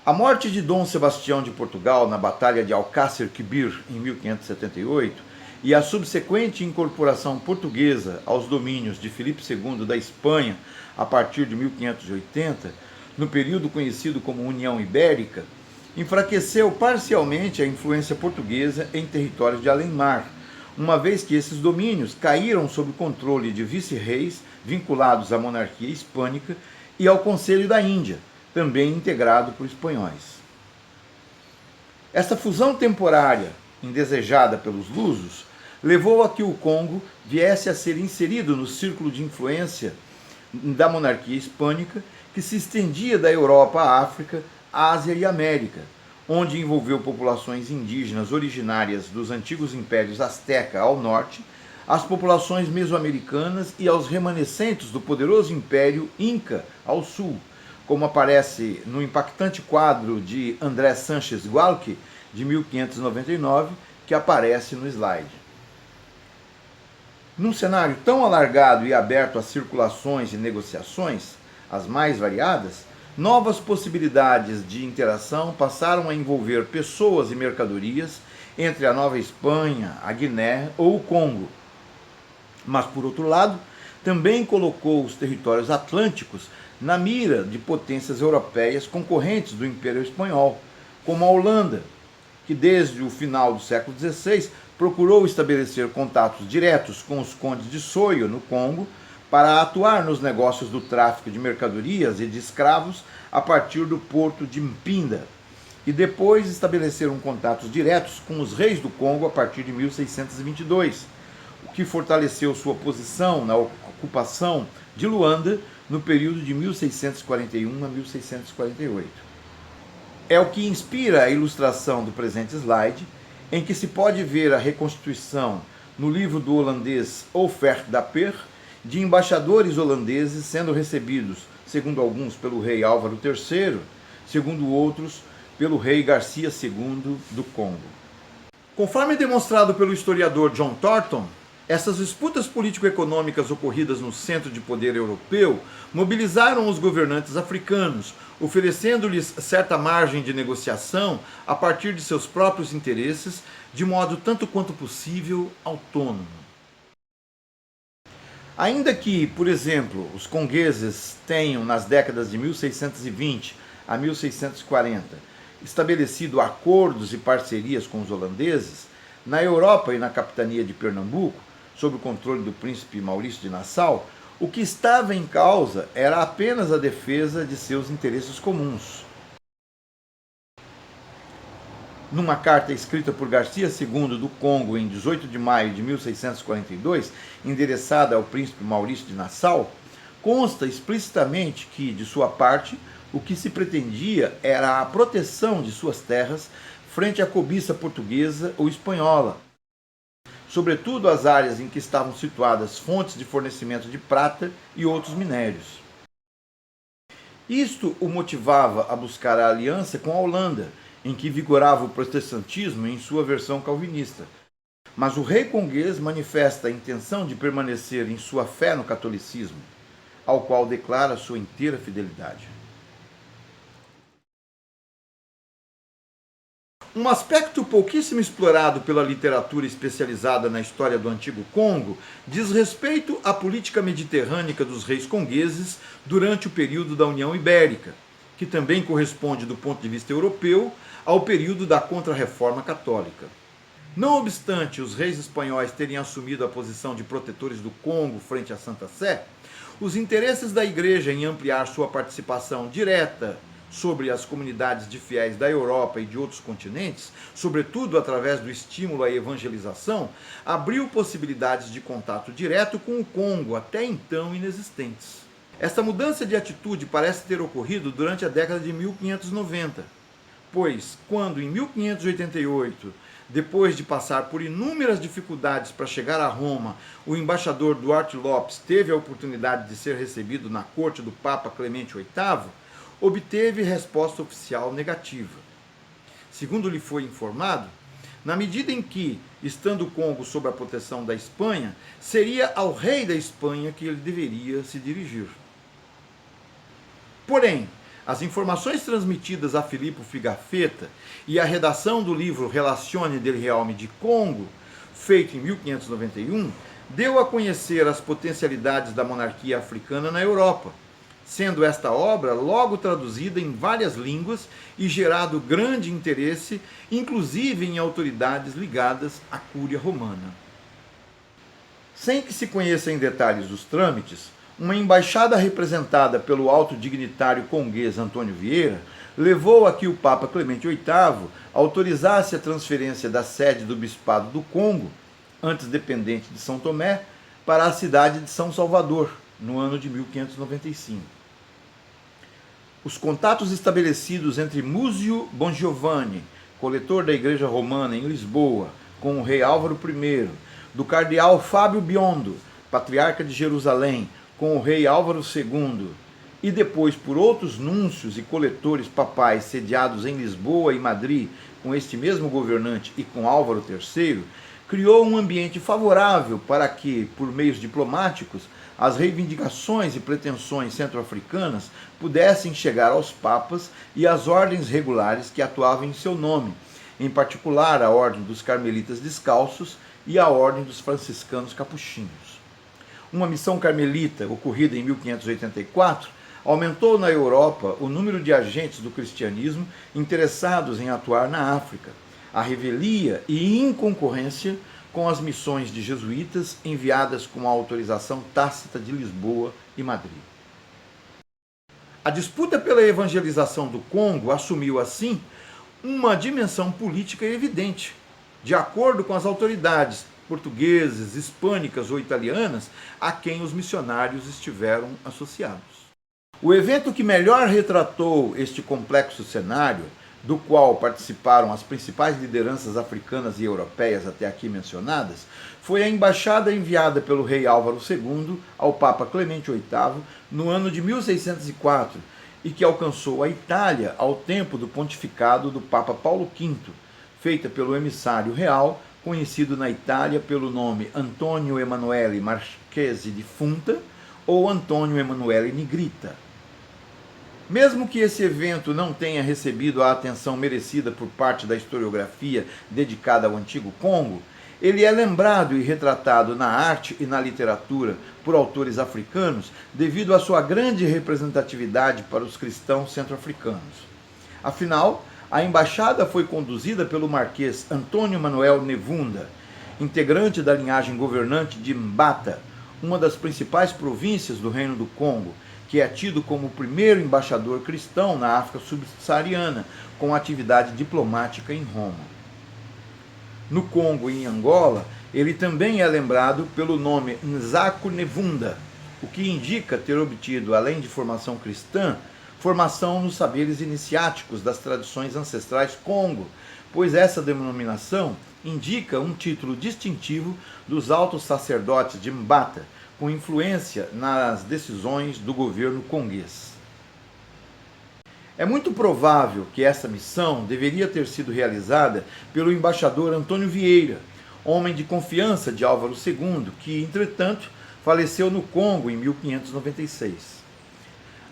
A morte de Dom Sebastião de Portugal na Batalha de Alcácer Quibir, em 1578, e a subsequente incorporação portuguesa aos domínios de Filipe II da Espanha a partir de 1580, no período conhecido como União Ibérica, enfraqueceu parcialmente a influência portuguesa em territórios de além-mar, uma vez que esses domínios caíram sob o controle de vice-reis vinculados à monarquia hispânica e ao Conselho da Índia, também integrado por espanhóis. Essa fusão temporária, indesejada pelos lusos, levou a que o Congo viesse a ser inserido no círculo de influência da monarquia hispânica, que se estendia da Europa à África, Ásia e América, onde envolveu populações indígenas originárias dos antigos impérios Azteca ao norte, as populações mesoamericanas e aos remanescentes do poderoso império Inca ao sul, como aparece no impactante quadro de André Sánchez Gualque, de 1599, que aparece no slide. Num cenário tão alargado e aberto a circulações e negociações, as mais variadas, novas possibilidades de interação passaram a envolver pessoas e mercadorias entre a Nova Espanha, a Guiné ou o Congo. Mas, por outro lado, também colocou os territórios atlânticos na mira de potências europeias concorrentes do Império Espanhol, como a Holanda, que desde o final do século XVI procurou estabelecer contatos diretos com os condes de Soio, no Congo, para atuar nos negócios do tráfico de mercadorias e de escravos a partir do porto de Mpinda, e depois estabeleceram contatos diretos com os reis do Congo a partir de 1622, o que fortaleceu sua posição na ocupação de Luanda no período de 1641 a 1648. É o que inspira a ilustração do presente slide, em que se pode ver a reconstituição no livro do holandês Offert d'Aper, de embaixadores holandeses sendo recebidos, segundo alguns, pelo rei Álvaro III, segundo outros, pelo rei Garcia II do Congo. Conforme demonstrado pelo historiador John Thornton, essas disputas político-econômicas ocorridas no centro de poder europeu mobilizaram os governantes africanos, oferecendo-lhes certa margem de negociação a partir de seus próprios interesses, de modo tanto quanto possível autônomo. Ainda que, por exemplo, os congueses tenham, nas décadas de 1620 a 1640, estabelecido acordos e parcerias com os holandeses, na Europa e na capitania de Pernambuco, sob o controle do príncipe Maurício de Nassau, o que estava em causa era apenas a defesa de seus interesses comuns. Numa carta escrita por Garcia II do Congo em 18 de maio de 1642, endereçada ao príncipe Maurício de Nassau, consta explicitamente que, de sua parte, o que se pretendia era a proteção de suas terras frente à cobiça portuguesa ou espanhola, sobretudo as áreas em que estavam situadas fontes de fornecimento de prata e outros minérios. Isto o motivava a buscar a aliança com a Holanda, em que vigorava o protestantismo em sua versão calvinista. Mas o rei conguês manifesta a intenção de permanecer em sua fé no catolicismo, ao qual declara sua inteira fidelidade. Um aspecto pouquíssimo explorado pela literatura especializada na história do Antigo Congo diz respeito à política mediterrânea dos reis congueses durante o período da União Ibérica, que também corresponde, do ponto de vista europeu, ao período da Contra-Reforma Católica. Não obstante os reis espanhóis terem assumido a posição de protetores do Congo frente à Santa Sé, os interesses da Igreja em ampliar sua participação direta sobre as comunidades de fiéis da Europa e de outros continentes, sobretudo através do estímulo à evangelização, abriu possibilidades de contato direto com o Congo, até então inexistentes. Esta mudança de atitude parece ter ocorrido durante a década de 1590, pois, quando em 1588, depois de passar por inúmeras dificuldades para chegar a Roma, o embaixador Duarte Lopes teve a oportunidade de ser recebido na corte do Papa Clemente VIII, obteve resposta oficial negativa. Segundo lhe foi informado, na medida em que, estando o Congo sob a proteção da Espanha, seria ao rei da Espanha que ele deveria se dirigir. Porém, as informações transmitidas a Filippo Pigafetta e a redação do livro Relazioni del Realme di Congo, feito em 1591, deu a conhecer as potencialidades da monarquia africana na Europa, sendo esta obra logo traduzida em várias línguas e gerado grande interesse, inclusive em autoridades ligadas à Cúria Romana. Sem que se conheça em detalhes os trâmites, uma embaixada representada pelo alto dignitário conguês Antônio Vieira levou a que o Papa Clemente VIII autorizasse a transferência da sede do Bispado do Congo, antes dependente de São Tomé, para a cidade de São Salvador, no ano de 1595. Os contatos estabelecidos entre Múzio Bongiovanni, coletor da Igreja Romana em Lisboa, com o rei Álvaro I, do cardeal Fábio Biondo, patriarca de Jerusalém, com o rei Álvaro II, e depois por outros núncios e coletores papais sediados em Lisboa e Madrid, com este mesmo governante e com Álvaro III, criou um ambiente favorável para que, por meios diplomáticos, as reivindicações e pretensões centro-africanas pudessem chegar aos papas e às ordens regulares que atuavam em seu nome, em particular a Ordem dos Carmelitas Descalços e a Ordem dos Franciscanos Capuchinhos. Uma missão carmelita ocorrida em 1584 aumentou na Europa o número de agentes do cristianismo interessados em atuar na África, à revelia e em concorrência com as missões de jesuítas enviadas com a autorização tácita de Lisboa e Madrid. A disputa pela evangelização do Congo assumiu, assim, uma dimensão política evidente, de acordo com as autoridades portuguesas, hispânicas ou italianas a quem os missionários estiveram associados. O evento que melhor retratou este complexo cenário, do qual participaram as principais lideranças africanas e europeias até aqui mencionadas, foi a embaixada enviada pelo rei Álvaro II ao Papa Clemente VIII no ano de 1604 e que alcançou a Itália ao tempo do pontificado do Papa Paulo V, feita pelo emissário real, conhecido na Itália pelo nome Antonio Emanuele Marchese di Funta ou Antonio Emanuele Nigrita. Mesmo que esse evento não tenha recebido a atenção merecida por parte da historiografia dedicada ao Antigo Congo, ele é lembrado e retratado na arte e na literatura por autores africanos devido à sua grande representatividade para os cristãos centro-africanos. Afinal, a embaixada foi conduzida pelo marquês Antônio Manuel Nevunda, integrante da linhagem governante de Mbata, uma das principais províncias do Reino do Congo, que é tido como o primeiro embaixador cristão na África subsaariana, com atividade diplomática em Roma. No Congo e em Angola, ele também é lembrado pelo nome Nzaku Nevunda, o que indica ter obtido, além de formação cristã, formação nos saberes iniciáticos das tradições ancestrais Congo, pois essa denominação indica um título distintivo dos altos sacerdotes de Mbata, com influência nas decisões do governo conguês. É muito provável que essa missão deveria ter sido realizada pelo embaixador Antônio Vieira, homem de confiança de Álvaro II, que, entretanto, faleceu no Congo em 1596.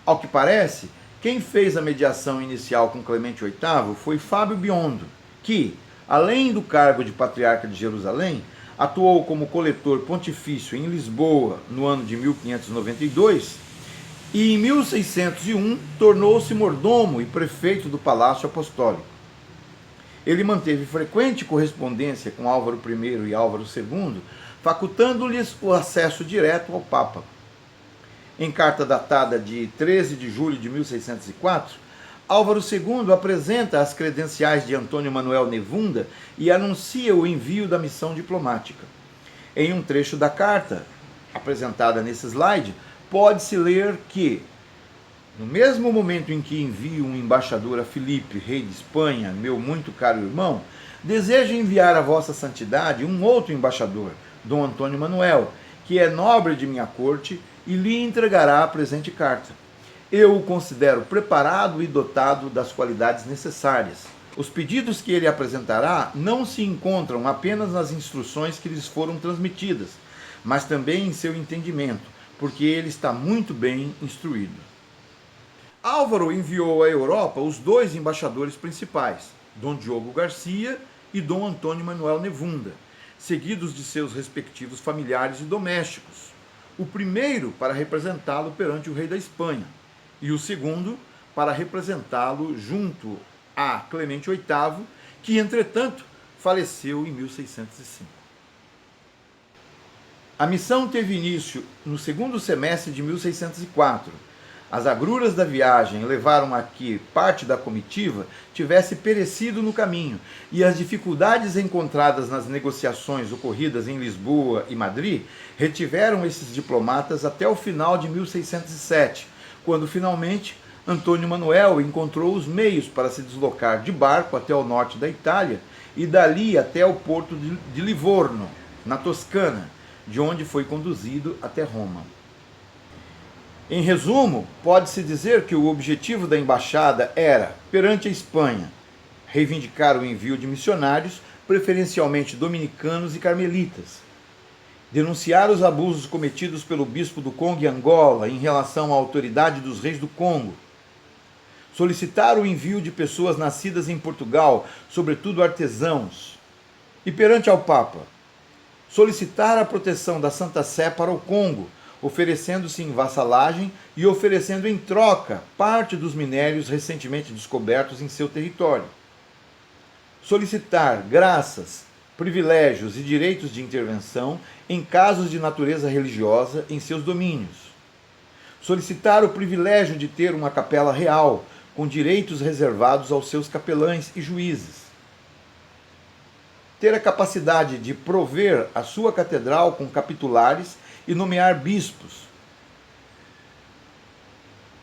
Ao que parece, quem fez a mediação inicial com Clemente VIII foi Fábio Biondo, que, além do cargo de patriarca de Jerusalém, atuou como coletor pontifício em Lisboa no ano de 1592 e em 1601 tornou-se mordomo e prefeito do Palácio Apostólico. Ele manteve frequente correspondência com Álvaro I e Álvaro II, facultando-lhes o acesso direto ao Papa. Em carta datada de 13 de julho de 1604, Álvaro II apresenta as credenciais de Antônio Manuel Nevunda e anuncia o envio da missão diplomática. Em um trecho da carta, apresentada nesse slide, pode-se ler que, no mesmo momento em que envio um embaixador a Filipe, rei de Espanha, meu muito caro irmão, desejo enviar a vossa santidade um outro embaixador, Dom Antônio Manuel, que é nobre de minha corte e lhe entregará a presente carta. Eu o considero preparado e dotado das qualidades necessárias. Os pedidos que ele apresentará não se encontram apenas nas instruções que lhes foram transmitidas, mas também em seu entendimento, porque ele está muito bem instruído. Álvaro enviou à Europa os dois embaixadores principais, Dom Diogo Garcia e Dom Antônio Manuel Nevunda, seguidos de seus respectivos familiares e domésticos. O primeiro para representá-lo perante o rei da Espanha, e o segundo para representá-lo junto a Clemente VIII, que, entretanto, faleceu em 1605. A missão teve início no segundo semestre de 1604. As agruras da viagem levaram a que parte da comitiva tivesse perecido no caminho, e as dificuldades encontradas nas negociações ocorridas em Lisboa e Madrid retiveram esses diplomatas até o final de 1607, quando finalmente Antônio Manuel encontrou os meios para se deslocar de barco até o norte da Itália e dali até o porto de Livorno, na Toscana, de onde foi conduzido até Roma. Em resumo, pode-se dizer que o objetivo da embaixada era, perante a Espanha, reivindicar o envio de missionários, preferencialmente dominicanos e carmelitas, denunciar os abusos cometidos pelo bispo do Congo e Angola em relação à autoridade dos reis do Congo, solicitar o envio de pessoas nascidas em Portugal, sobretudo artesãos, e perante ao Papa, solicitar a proteção da Santa Sé para o Congo, oferecendo-se em vassalagem e oferecendo em troca parte dos minérios recentemente descobertos em seu território. Solicitar graças, privilégios e direitos de intervenção em casos de natureza religiosa em seus domínios. Solicitar o privilégio de ter uma capela real, com direitos reservados aos seus capelães e juízes. Ter a capacidade de prover a sua catedral com capitulares e nomear bispos.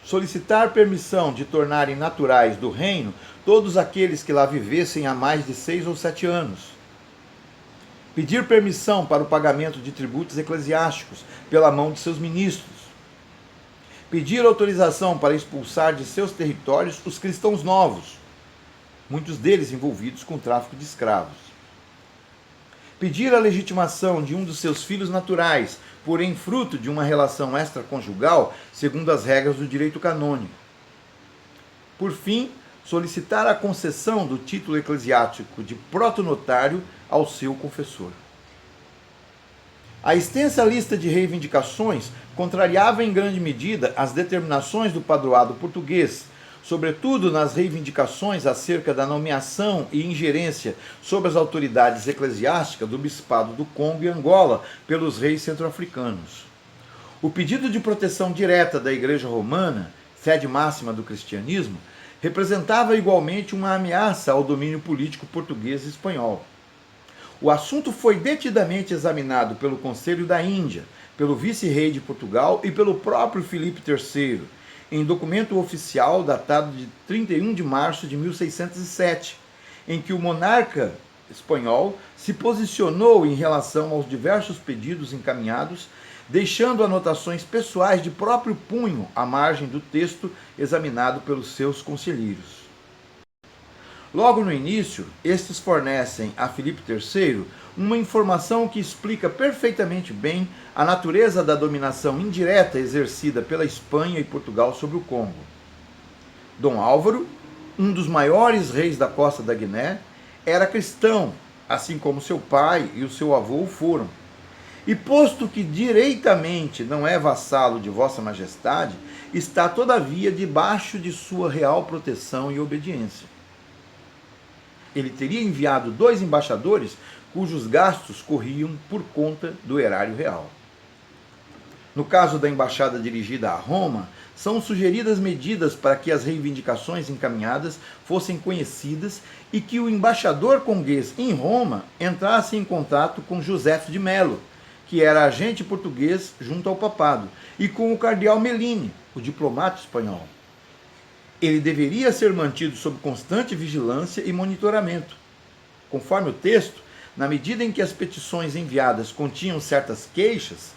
Solicitar permissão de tornarem naturais do reino todos aqueles que lá vivessem há mais de 6 ou 7 anos. Pedir permissão para o pagamento de tributos eclesiásticos pela mão de seus ministros. Pedir autorização para expulsar de seus territórios os cristãos novos, muitos deles envolvidos com o tráfico de escravos. Pedir a legitimação de um dos seus filhos naturais, porém fruto de uma relação extraconjugal, segundo as regras do direito canônico. Por fim, solicitar a concessão do título eclesiástico de protonotário ao seu confessor. A extensa lista de reivindicações contrariava em grande medida as determinações do padroado português, sobretudo nas reivindicações acerca da nomeação e ingerência sobre as autoridades eclesiásticas do Bispado do Congo e Angola pelos reis centro-africanos. O pedido de proteção direta da Igreja Romana, sede máxima do cristianismo, representava igualmente uma ameaça ao domínio político português e espanhol. O assunto foi detidamente examinado pelo Conselho da Índia, pelo vice-rei de Portugal e pelo próprio Filipe III, em documento oficial datado de 31 de março de 1607, em que o monarca espanhol se posicionou em relação aos diversos pedidos encaminhados, deixando anotações pessoais de próprio punho à margem do texto examinado pelos seus conselheiros. Logo no início, estes fornecem a Filipe III uma informação que explica perfeitamente bem a natureza da dominação indireta exercida pela Espanha e Portugal sobre o Congo. Dom Álvaro, um dos maiores reis da costa da Guiné, era cristão, assim como seu pai e o seu avô o foram. E posto que direitamente não é vassalo de Vossa Majestade, está todavia debaixo de sua real proteção e obediência. Ele teria enviado 2 embaixadores cujos gastos corriam por conta do erário real. No caso da embaixada dirigida a Roma, são sugeridas medidas para que as reivindicações encaminhadas fossem conhecidas e que o embaixador conguês em Roma entrasse em contato com José de Melo, que era agente português junto ao papado, e com o cardeal Mellini, o diplomata espanhol. Ele deveria ser mantido sob constante vigilância e monitoramento. Conforme o texto, na medida em que as petições enviadas continham certas queixas,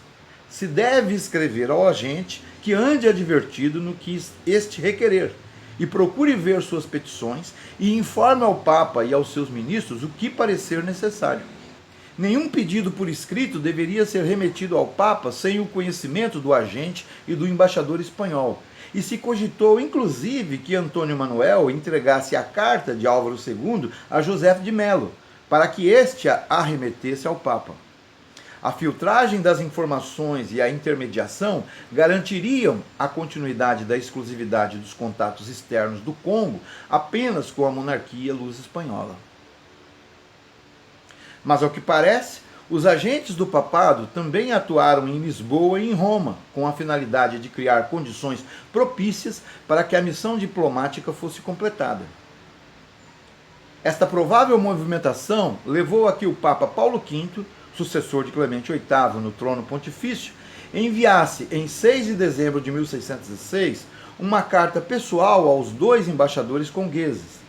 se deve escrever ao agente que ande advertido no que este requerer, e procure ver suas petições e informe ao Papa e aos seus ministros o que parecer necessário. Nenhum pedido por escrito deveria ser remetido ao Papa sem o conhecimento do agente e do embaixador espanhol, e se cogitou, inclusive, que Antônio Manuel entregasse a carta de Álvaro II a José de Melo, para que este a remetesse ao Papa. A filtragem das informações e a intermediação garantiriam a continuidade da exclusividade dos contatos externos do Congo apenas com a monarquia luso-espanhola. Mas, ao que parece, os agentes do papado também atuaram em Lisboa e em Roma, com a finalidade de criar condições propícias para que a missão diplomática fosse completada. Esta provável movimentação levou a que o Papa Paulo V, sucessor de Clemente VIII no trono pontifício, enviasse em 6 de dezembro de 1606 uma carta pessoal aos 2 embaixadores congueses,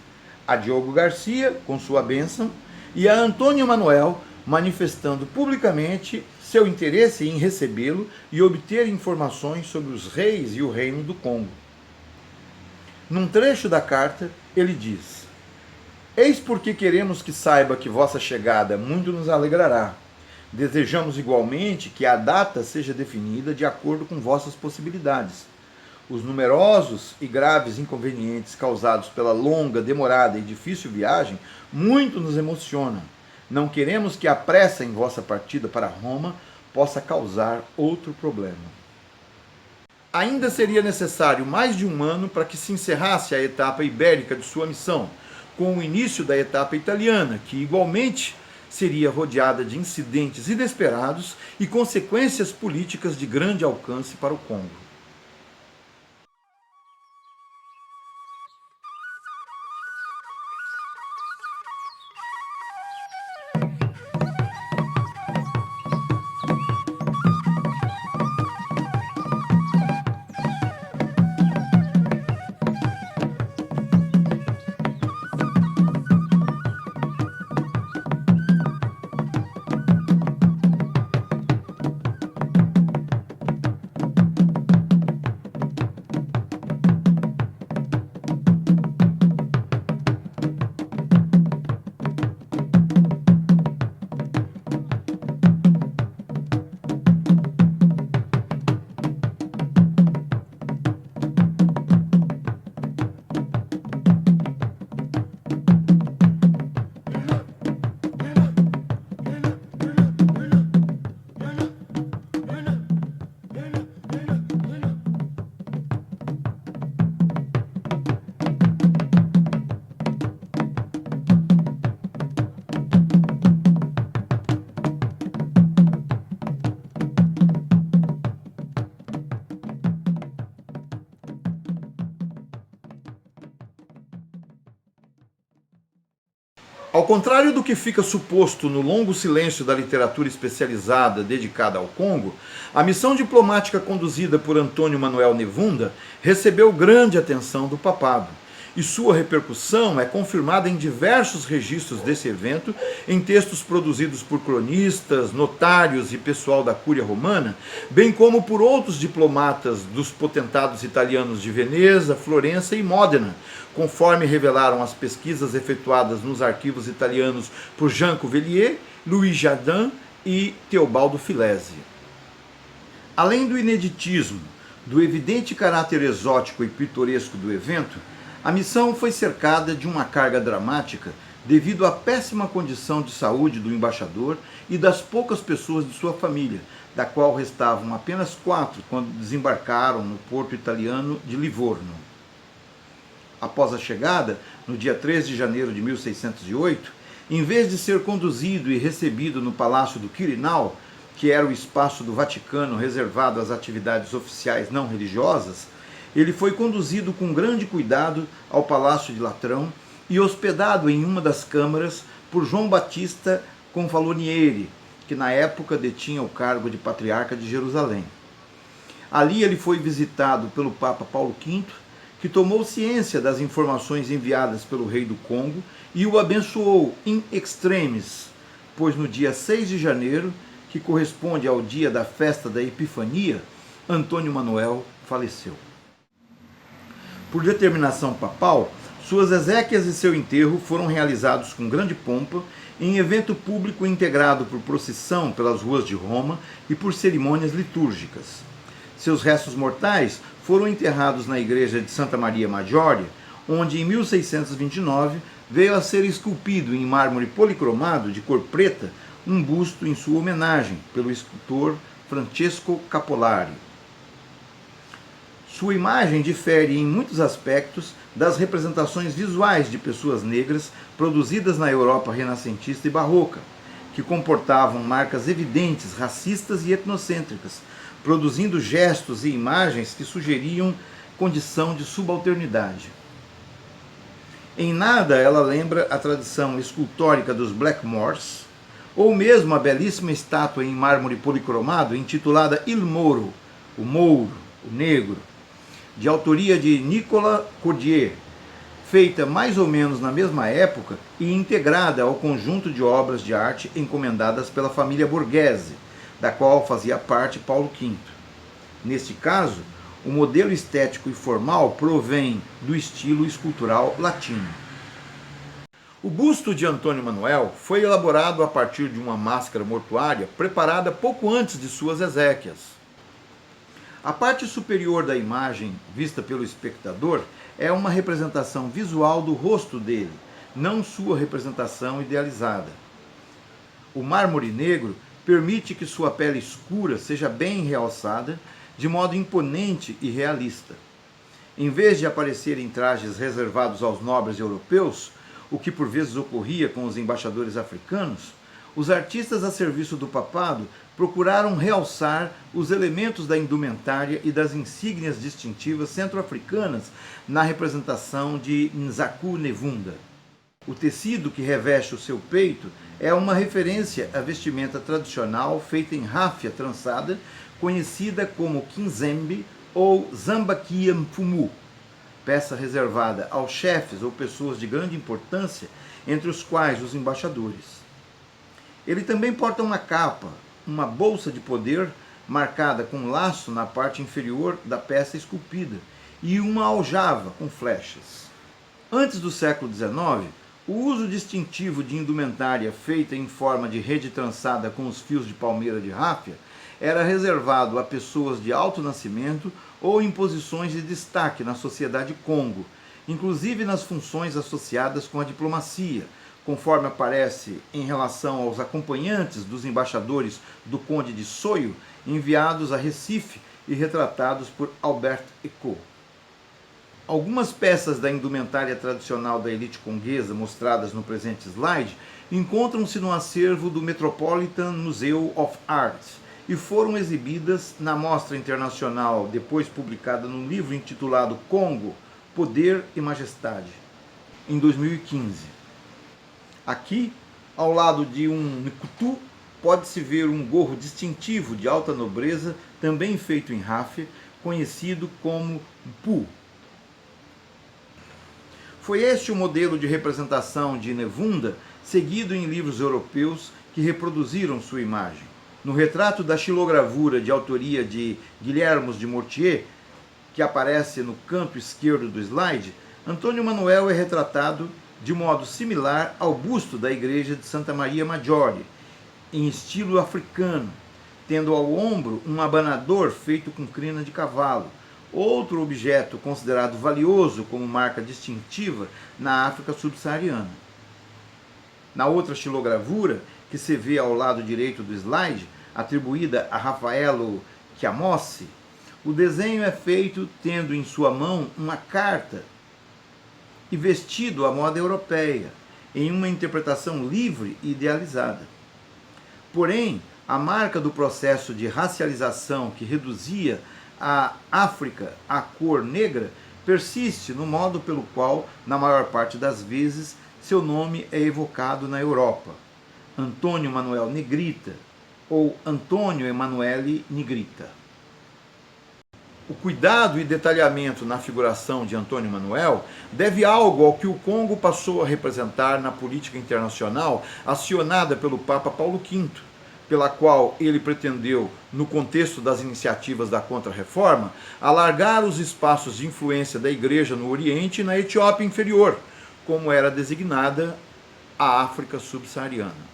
a Diogo Garcia, com sua bênção, e a Antônio Manuel, manifestando publicamente seu interesse em recebê-lo e obter informações sobre os reis e o reino do Congo. Num trecho da carta, ele diz: "Eis porque queremos que saiba que vossa chegada muito nos alegrará. Desejamos igualmente que a data seja definida de acordo com vossas possibilidades. Os numerosos e graves inconvenientes causados pela longa, demorada e difícil viagem muito nos emocionam. Não queremos que a pressa em vossa partida para Roma possa causar outro problema." Ainda seria necessário mais de um ano para que se encerrasse a etapa ibérica de sua missão, com o início da etapa italiana, que igualmente seria rodeada de incidentes inesperados e consequências políticas de grande alcance para o Congo. Ao contrário do que fica suposto no longo silêncio da literatura especializada dedicada ao Congo, a missão diplomática conduzida por Antônio Manuel Nevunda recebeu grande atenção do papado, e sua repercussão é confirmada em diversos registros desse evento, em textos produzidos por cronistas, notários e pessoal da Cúria Romana, bem como por outros diplomatas dos potentados italianos de Veneza, Florença e Módena, conforme revelaram as pesquisas efetuadas nos arquivos italianos por Jean Cuvelier, Louis Jardin e Teobaldo Filesi. Além do ineditismo, do evidente caráter exótico e pitoresco do evento, a missão foi cercada de uma carga dramática devido à péssima condição de saúde do embaixador e das poucas pessoas de sua família, da qual restavam apenas 4 quando desembarcaram no porto italiano de Livorno. Após a chegada, no dia 3 de janeiro de 1608, em vez de ser conduzido e recebido no Palácio do Quirinal, que era o espaço do Vaticano reservado às atividades oficiais não religiosas, ele foi conduzido com grande cuidado ao Palácio de Latrão e hospedado em uma das câmaras por João Batista Confalonieri, que na época detinha o cargo de Patriarca de Jerusalém. Ali ele foi visitado pelo Papa Paulo V, que tomou ciência das informações enviadas pelo rei do Congo e o abençoou in extremis, pois no dia 6 de janeiro, que corresponde ao dia da festa da Epifania, Antônio Manuel faleceu. Por determinação papal, suas exéquias e seu enterro foram realizados com grande pompa em evento público integrado por procissão pelas ruas de Roma e por cerimônias litúrgicas. Seus restos mortais foram enterrados na igreja de Santa Maria Maggiore, onde em 1629 veio a ser esculpido em mármore policromado de cor preta um busto em sua homenagem pelo escultor Francesco Capolari. Sua imagem difere em muitos aspectos das representações visuais de pessoas negras produzidas na Europa renascentista e barroca, que comportavam marcas evidentes, racistas e etnocêntricas, produzindo gestos e imagens que sugeriam condição de subalternidade. Em nada ela lembra a tradição escultórica dos Blackmores, ou mesmo a belíssima estátua em mármore policromado intitulada Il Moro, o Mouro, o Negro, de autoria de Nicolas Cordier, feita mais ou menos na mesma época e integrada ao conjunto de obras de arte encomendadas pela família Borghese, da qual fazia parte Paulo V. Neste caso, o modelo estético e formal provém do estilo escultural latino. O busto de Antônio Manuel foi elaborado a partir de uma máscara mortuária preparada pouco antes de suas exéquias. A parte superior da imagem, vista pelo espectador, é uma representação visual do rosto dele, não sua representação idealizada. O mármore negro permite que sua pele escura seja bem realçada, de modo imponente e realista. Em vez de aparecer em trajes reservados aos nobres europeus, o que por vezes ocorria com os embaixadores africanos, os artistas a serviço do papado procuraram realçar os elementos da indumentária e das insígnias distintivas centro-africanas na representação de Nzaku Nevunda. O tecido que reveste o seu peito é uma referência à vestimenta tradicional feita em ráfia trançada, conhecida como kinzembe ou zambakia mfumu, peça reservada aos chefes ou pessoas de grande importância, entre os quais os embaixadores. Ele também porta uma capa, uma bolsa de poder marcada com laço na parte inferior da peça esculpida e uma aljava com flechas. Antes do século XIX, o uso distintivo de indumentária feita em forma de rede trançada com os fios de palmeira de ráfia era reservado a pessoas de alto nascimento ou em posições de destaque na sociedade Congo, inclusive nas funções associadas com a diplomacia, conforme aparece em relação aos acompanhantes dos embaixadores do Conde de Soio, enviados a Recife e retratados por Albert Ecot. Algumas peças da indumentária tradicional da elite conguesa, mostradas no presente slide, encontram-se no acervo do Metropolitan Museum of Art e foram exibidas na Mostra Internacional, depois publicada num livro intitulado Congo, Poder e Majestade, em 2015. Aqui, ao lado de um mikutu, pode-se ver um gorro distintivo de alta nobreza, também feito em ráfia, conhecido como pu. Foi este o modelo de representação de Nevunda, seguido em livros europeus que reproduziram sua imagem. No retrato da xilogravura de autoria de Guilherme de Mortier, que aparece no canto esquerdo do slide, Antônio Manuel é retratado de modo similar ao busto da igreja de Santa Maria Maggiore, em estilo africano, tendo ao ombro um abanador feito com crina de cavalo, outro objeto considerado valioso como marca distintiva na África subsaariana. Na outra xilogravura, que se vê ao lado direito do slide, atribuída a Raffaello Chiamossi, o desenho é feito tendo em sua mão uma carta e vestido à moda europeia, em uma interpretação livre e idealizada. Porém, a marca do processo de racialização que reduzia a África à cor negra persiste no modo pelo qual, na maior parte das vezes, seu nome é evocado na Europa: Antônio Manuel Negrita ou Antônio Emanuele Negrita. O cuidado e detalhamento na figuração de Antônio Manuel deve algo ao que o Congo passou a representar na política internacional acionada pelo Papa Paulo V, pela qual ele pretendeu, no contexto das iniciativas da Contra-Reforma, alargar os espaços de influência da Igreja no Oriente e na Etiópia Inferior, como era designada a África subsaariana.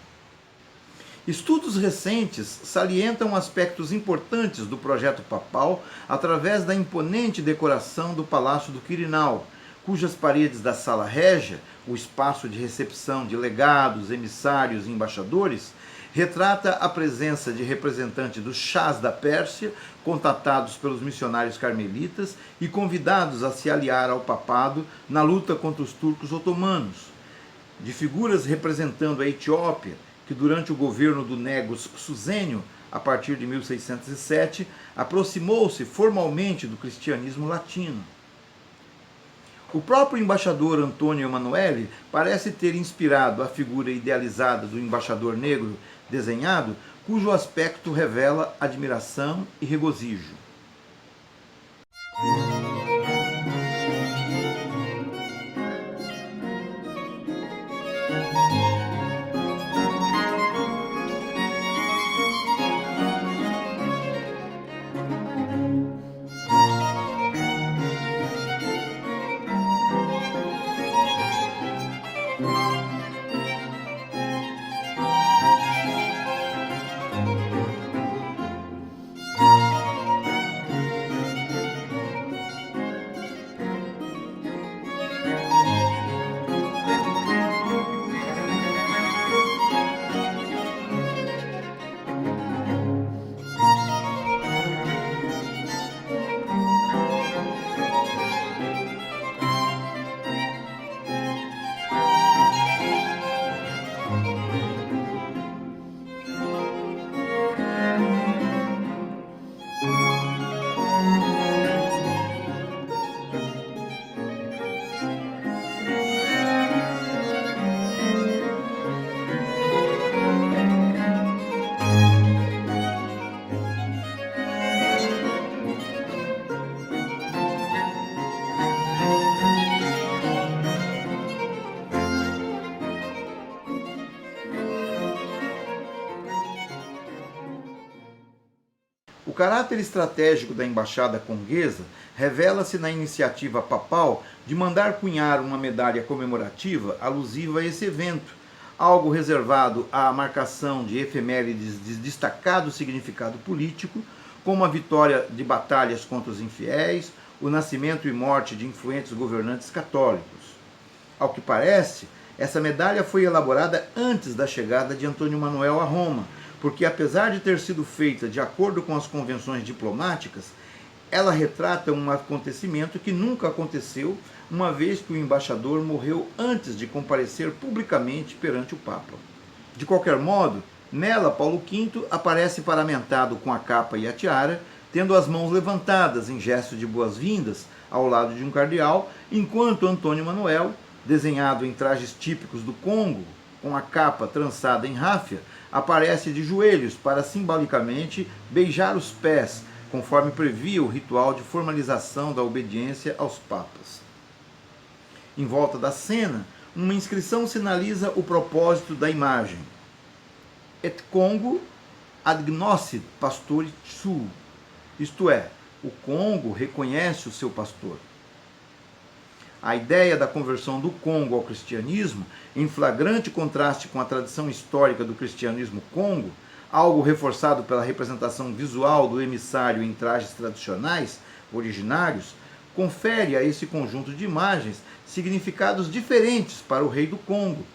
Estudos recentes salientam aspectos importantes do projeto papal através da imponente decoração do Palácio do Quirinal, cujas paredes da Sala Régia, o espaço de recepção de legados, emissários e embaixadores, retrata a presença de representantes dos chás da Pérsia, contatados pelos missionários carmelitas e convidados a se aliar ao papado na luta contra os turcos otomanos, de figuras representando a Etiópia, que durante o governo do Negus Susênio, a partir de 1607, aproximou-se formalmente do cristianismo latino. O próprio embaixador Antônio Emanuele parece ter inspirado a figura idealizada do embaixador negro desenhado, cujo aspecto revela admiração e regozijo. O caráter estratégico da embaixada conguesa revela-se na iniciativa papal de mandar cunhar uma medalha comemorativa alusiva a esse evento, algo reservado à marcação de efemérides de destacado significado político, como a vitória de batalhas contra os infiéis, o nascimento e morte de influentes governantes católicos. Ao que parece, essa medalha foi elaborada antes da chegada de Antônio Manuel a Roma, porque apesar de ter sido feita de acordo com as convenções diplomáticas, ela retrata um acontecimento que nunca aconteceu, uma vez que o embaixador morreu antes de comparecer publicamente perante o Papa. De qualquer modo, nela Paulo V aparece paramentado com a capa e a tiara, tendo as mãos levantadas em gesto de boas-vindas ao lado de um cardeal, enquanto Antônio Manuel, desenhado em trajes típicos do Congo, com a capa trançada em ráfia, aparece de joelhos para simbolicamente beijar os pés, conforme previa o ritual de formalização da obediência aos papas. Em volta da cena, uma inscrição sinaliza o propósito da imagem. Et Congo agnoscit pastoris suo, isto é, o Congo reconhece o seu pastor. A ideia da conversão do Congo ao cristianismo, em flagrante contraste com a tradição histórica do cristianismo Congo, algo reforçado pela representação visual do emissário em trajes tradicionais, originários, confere a esse conjunto de imagens significados diferentes para o rei do Congo,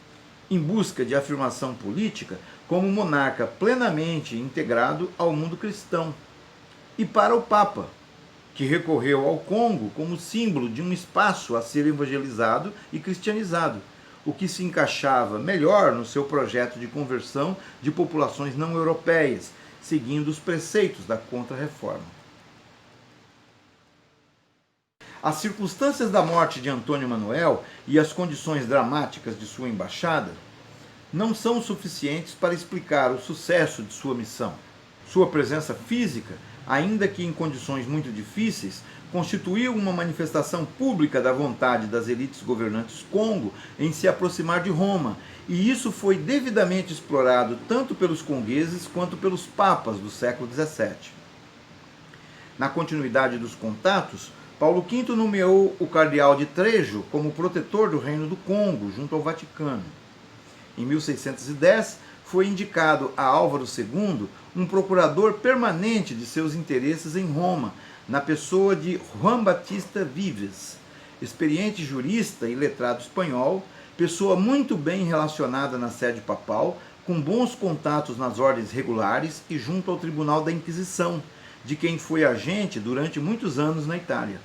em busca de afirmação política como monarca plenamente integrado ao mundo cristão, e para o Papa, que recorreu ao Congo como símbolo de um espaço a ser evangelizado e cristianizado, o que se encaixava melhor no seu projeto de conversão de populações não europeias, seguindo os preceitos da Contra-Reforma. As circunstâncias da morte de Antônio Manuel e as condições dramáticas de sua embaixada não são suficientes para explicar o sucesso de sua missão. Sua presença física, ainda que em condições muito difíceis, constituiu uma manifestação pública da vontade das elites governantes Congo em se aproximar de Roma, e isso foi devidamente explorado tanto pelos congueses quanto pelos papas do século XVII. Na continuidade dos contatos, Paulo V nomeou o cardeal de Trejo como protetor do Reino do Congo, junto ao Vaticano. Em 1610, foi indicado a Álvaro II um procurador permanente de seus interesses em Roma, na pessoa de Juan Batista Vives, experiente jurista e letrado espanhol, pessoa muito bem relacionada na sede papal, com bons contatos nas ordens regulares e junto ao Tribunal da Inquisição, de quem foi agente durante muitos anos na Itália.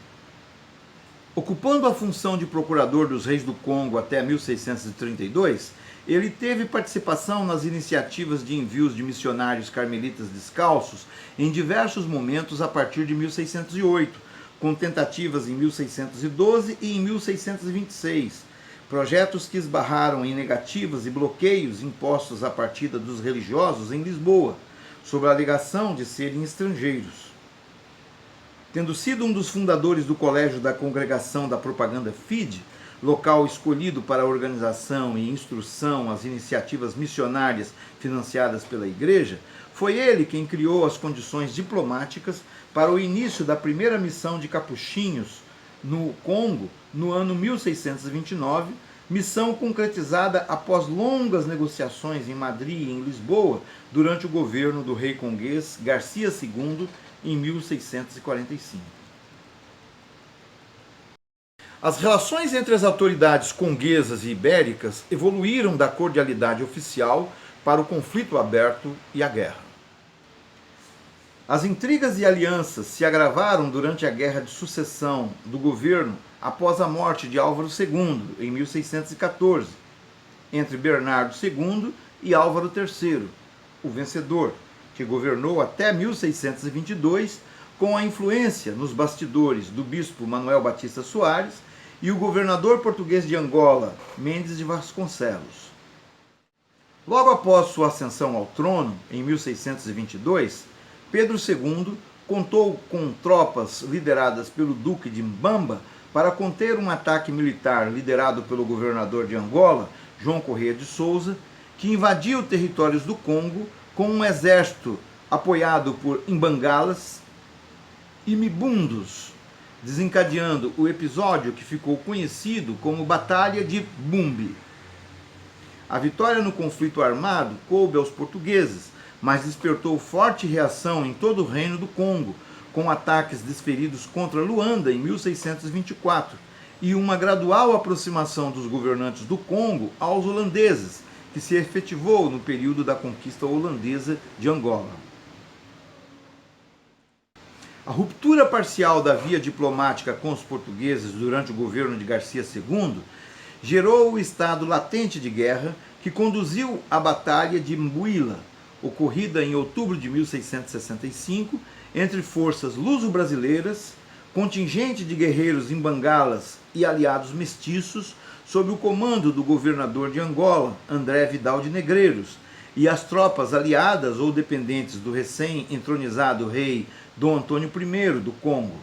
Ocupando a função de procurador dos reis do Congo até 1632, ele teve participação nas iniciativas de envios de missionários carmelitas descalços em diversos momentos a partir de 1608, com tentativas em 1612 e em 1626, projetos que esbarraram em negativas e bloqueios impostos à partida dos religiosos em Lisboa, sob a alegação de serem estrangeiros. Tendo sido um dos fundadores do Colégio da Congregação da Propaganda Fide, local escolhido para a organização e instrução às iniciativas missionárias financiadas pela Igreja, foi ele quem criou as condições diplomáticas para o início da primeira missão de capuchinhos no Congo, no ano 1629, missão concretizada após longas negociações em Madrid e em Lisboa, durante o governo do rei conguês Garcia II, em 1645. As relações entre as autoridades conguesas e ibéricas evoluíram da cordialidade oficial para o conflito aberto e a guerra. As intrigas e alianças se agravaram durante a Guerra de Sucessão do governo após a morte de Álvaro II, em 1614, entre Bernardo II e Álvaro III, o vencedor, que governou até 1622, com a influência nos bastidores do bispo Manuel Batista Soares e o governador português de Angola, Mendes de Vasconcelos. Logo após sua ascensão ao trono, em 1622, Pedro II contou com tropas lideradas pelo Duque de Mbamba para conter um ataque militar liderado pelo governador de Angola, João Correia de Souza, que invadiu territórios do Congo com um exército apoiado por Imbangalas e Mibundos, desencadeando o episódio que ficou conhecido como Batalha de Bumbi. A vitória no conflito armado coube aos portugueses, mas despertou forte reação em todo o Reino do Congo, com ataques desferidos contra Luanda em 1624 e uma gradual aproximação dos governantes do Congo aos holandeses, que se efetivou no período da conquista holandesa de Angola. A ruptura parcial da via diplomática com os portugueses durante o governo de Garcia II gerou o estado latente de guerra que conduziu à Batalha de Mbuila, ocorrida em outubro de 1665, entre forças luso-brasileiras, contingente de guerreiros imbangalas e aliados mestiços, sob o comando do governador de Angola, André Vidal de Negreiros, e as tropas aliadas ou dependentes do recém-entronizado rei Dom Antônio I do Congo.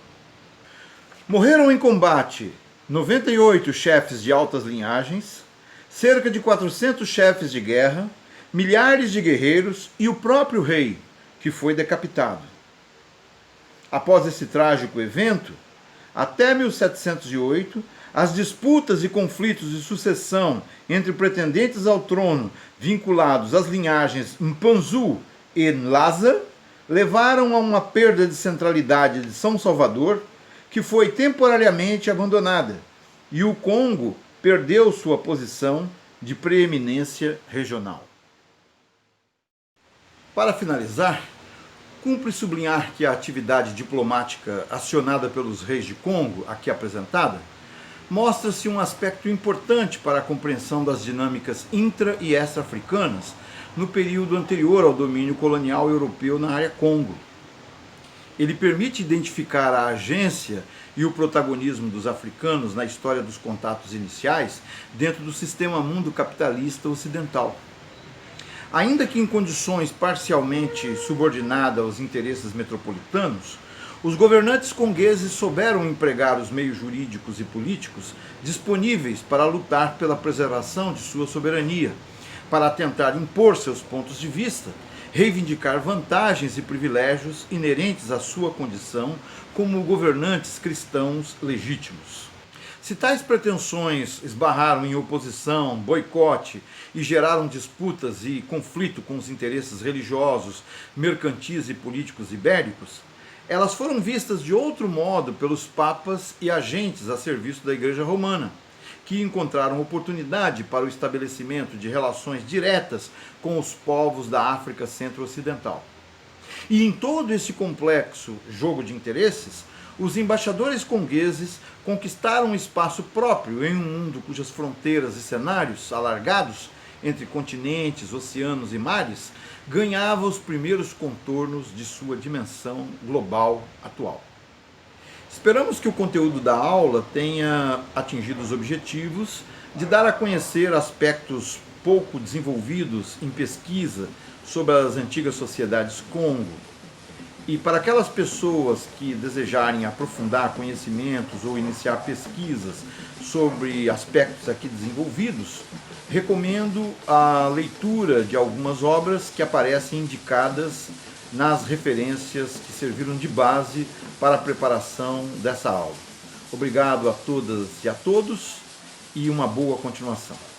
Morreram em combate 98 chefes de altas linhagens, cerca de 400 chefes de guerra, milhares de guerreiros e o próprio rei, que foi decapitado. Após esse trágico evento, até 1708, as disputas e conflitos de sucessão entre pretendentes ao trono vinculados às linhagens Mpanzu e Nlasa levaram a uma perda de centralidade de São Salvador, que foi temporariamente abandonada, e o Congo perdeu sua posição de preeminência regional. Para finalizar, cumpre sublinhar que a atividade diplomática acionada pelos reis de Congo, aqui apresentada, mostra-se um aspecto importante para a compreensão das dinâmicas intra- e extra-africanas no período anterior ao domínio colonial europeu na área Congo. Ele permite identificar a agência e o protagonismo dos africanos na história dos contatos iniciais dentro do sistema mundo capitalista ocidental. Ainda que em condições parcialmente subordinadas aos interesses metropolitanos, os governantes congueses souberam empregar os meios jurídicos e políticos disponíveis para lutar pela preservação de sua soberania, para tentar impor seus pontos de vista, reivindicar vantagens e privilégios inerentes à sua condição como governantes cristãos legítimos. Se tais pretensões esbarraram em oposição, boicote e geraram disputas e conflito com os interesses religiosos, mercantis e políticos ibéricos, elas foram vistas de outro modo pelos papas e agentes a serviço da Igreja Romana, que encontraram oportunidade para o estabelecimento de relações diretas com os povos da África Centro-Ocidental. E em todo esse complexo jogo de interesses, os embaixadores congueses conquistaram um espaço próprio em um mundo cujas fronteiras e cenários alargados entre continentes, oceanos e mares ganhavam os primeiros contornos de sua dimensão global atual. Esperamos que o conteúdo da aula tenha atingido os objetivos de dar a conhecer aspectos pouco desenvolvidos em pesquisa sobre as antigas sociedades Congo. E para aquelas pessoas que desejarem aprofundar conhecimentos ou iniciar pesquisas sobre aspectos aqui desenvolvidos, recomendo a leitura de algumas obras que aparecem indicadas nas referências que serviram de base para a preparação dessa aula. Obrigado a todas e a todos e uma boa continuação.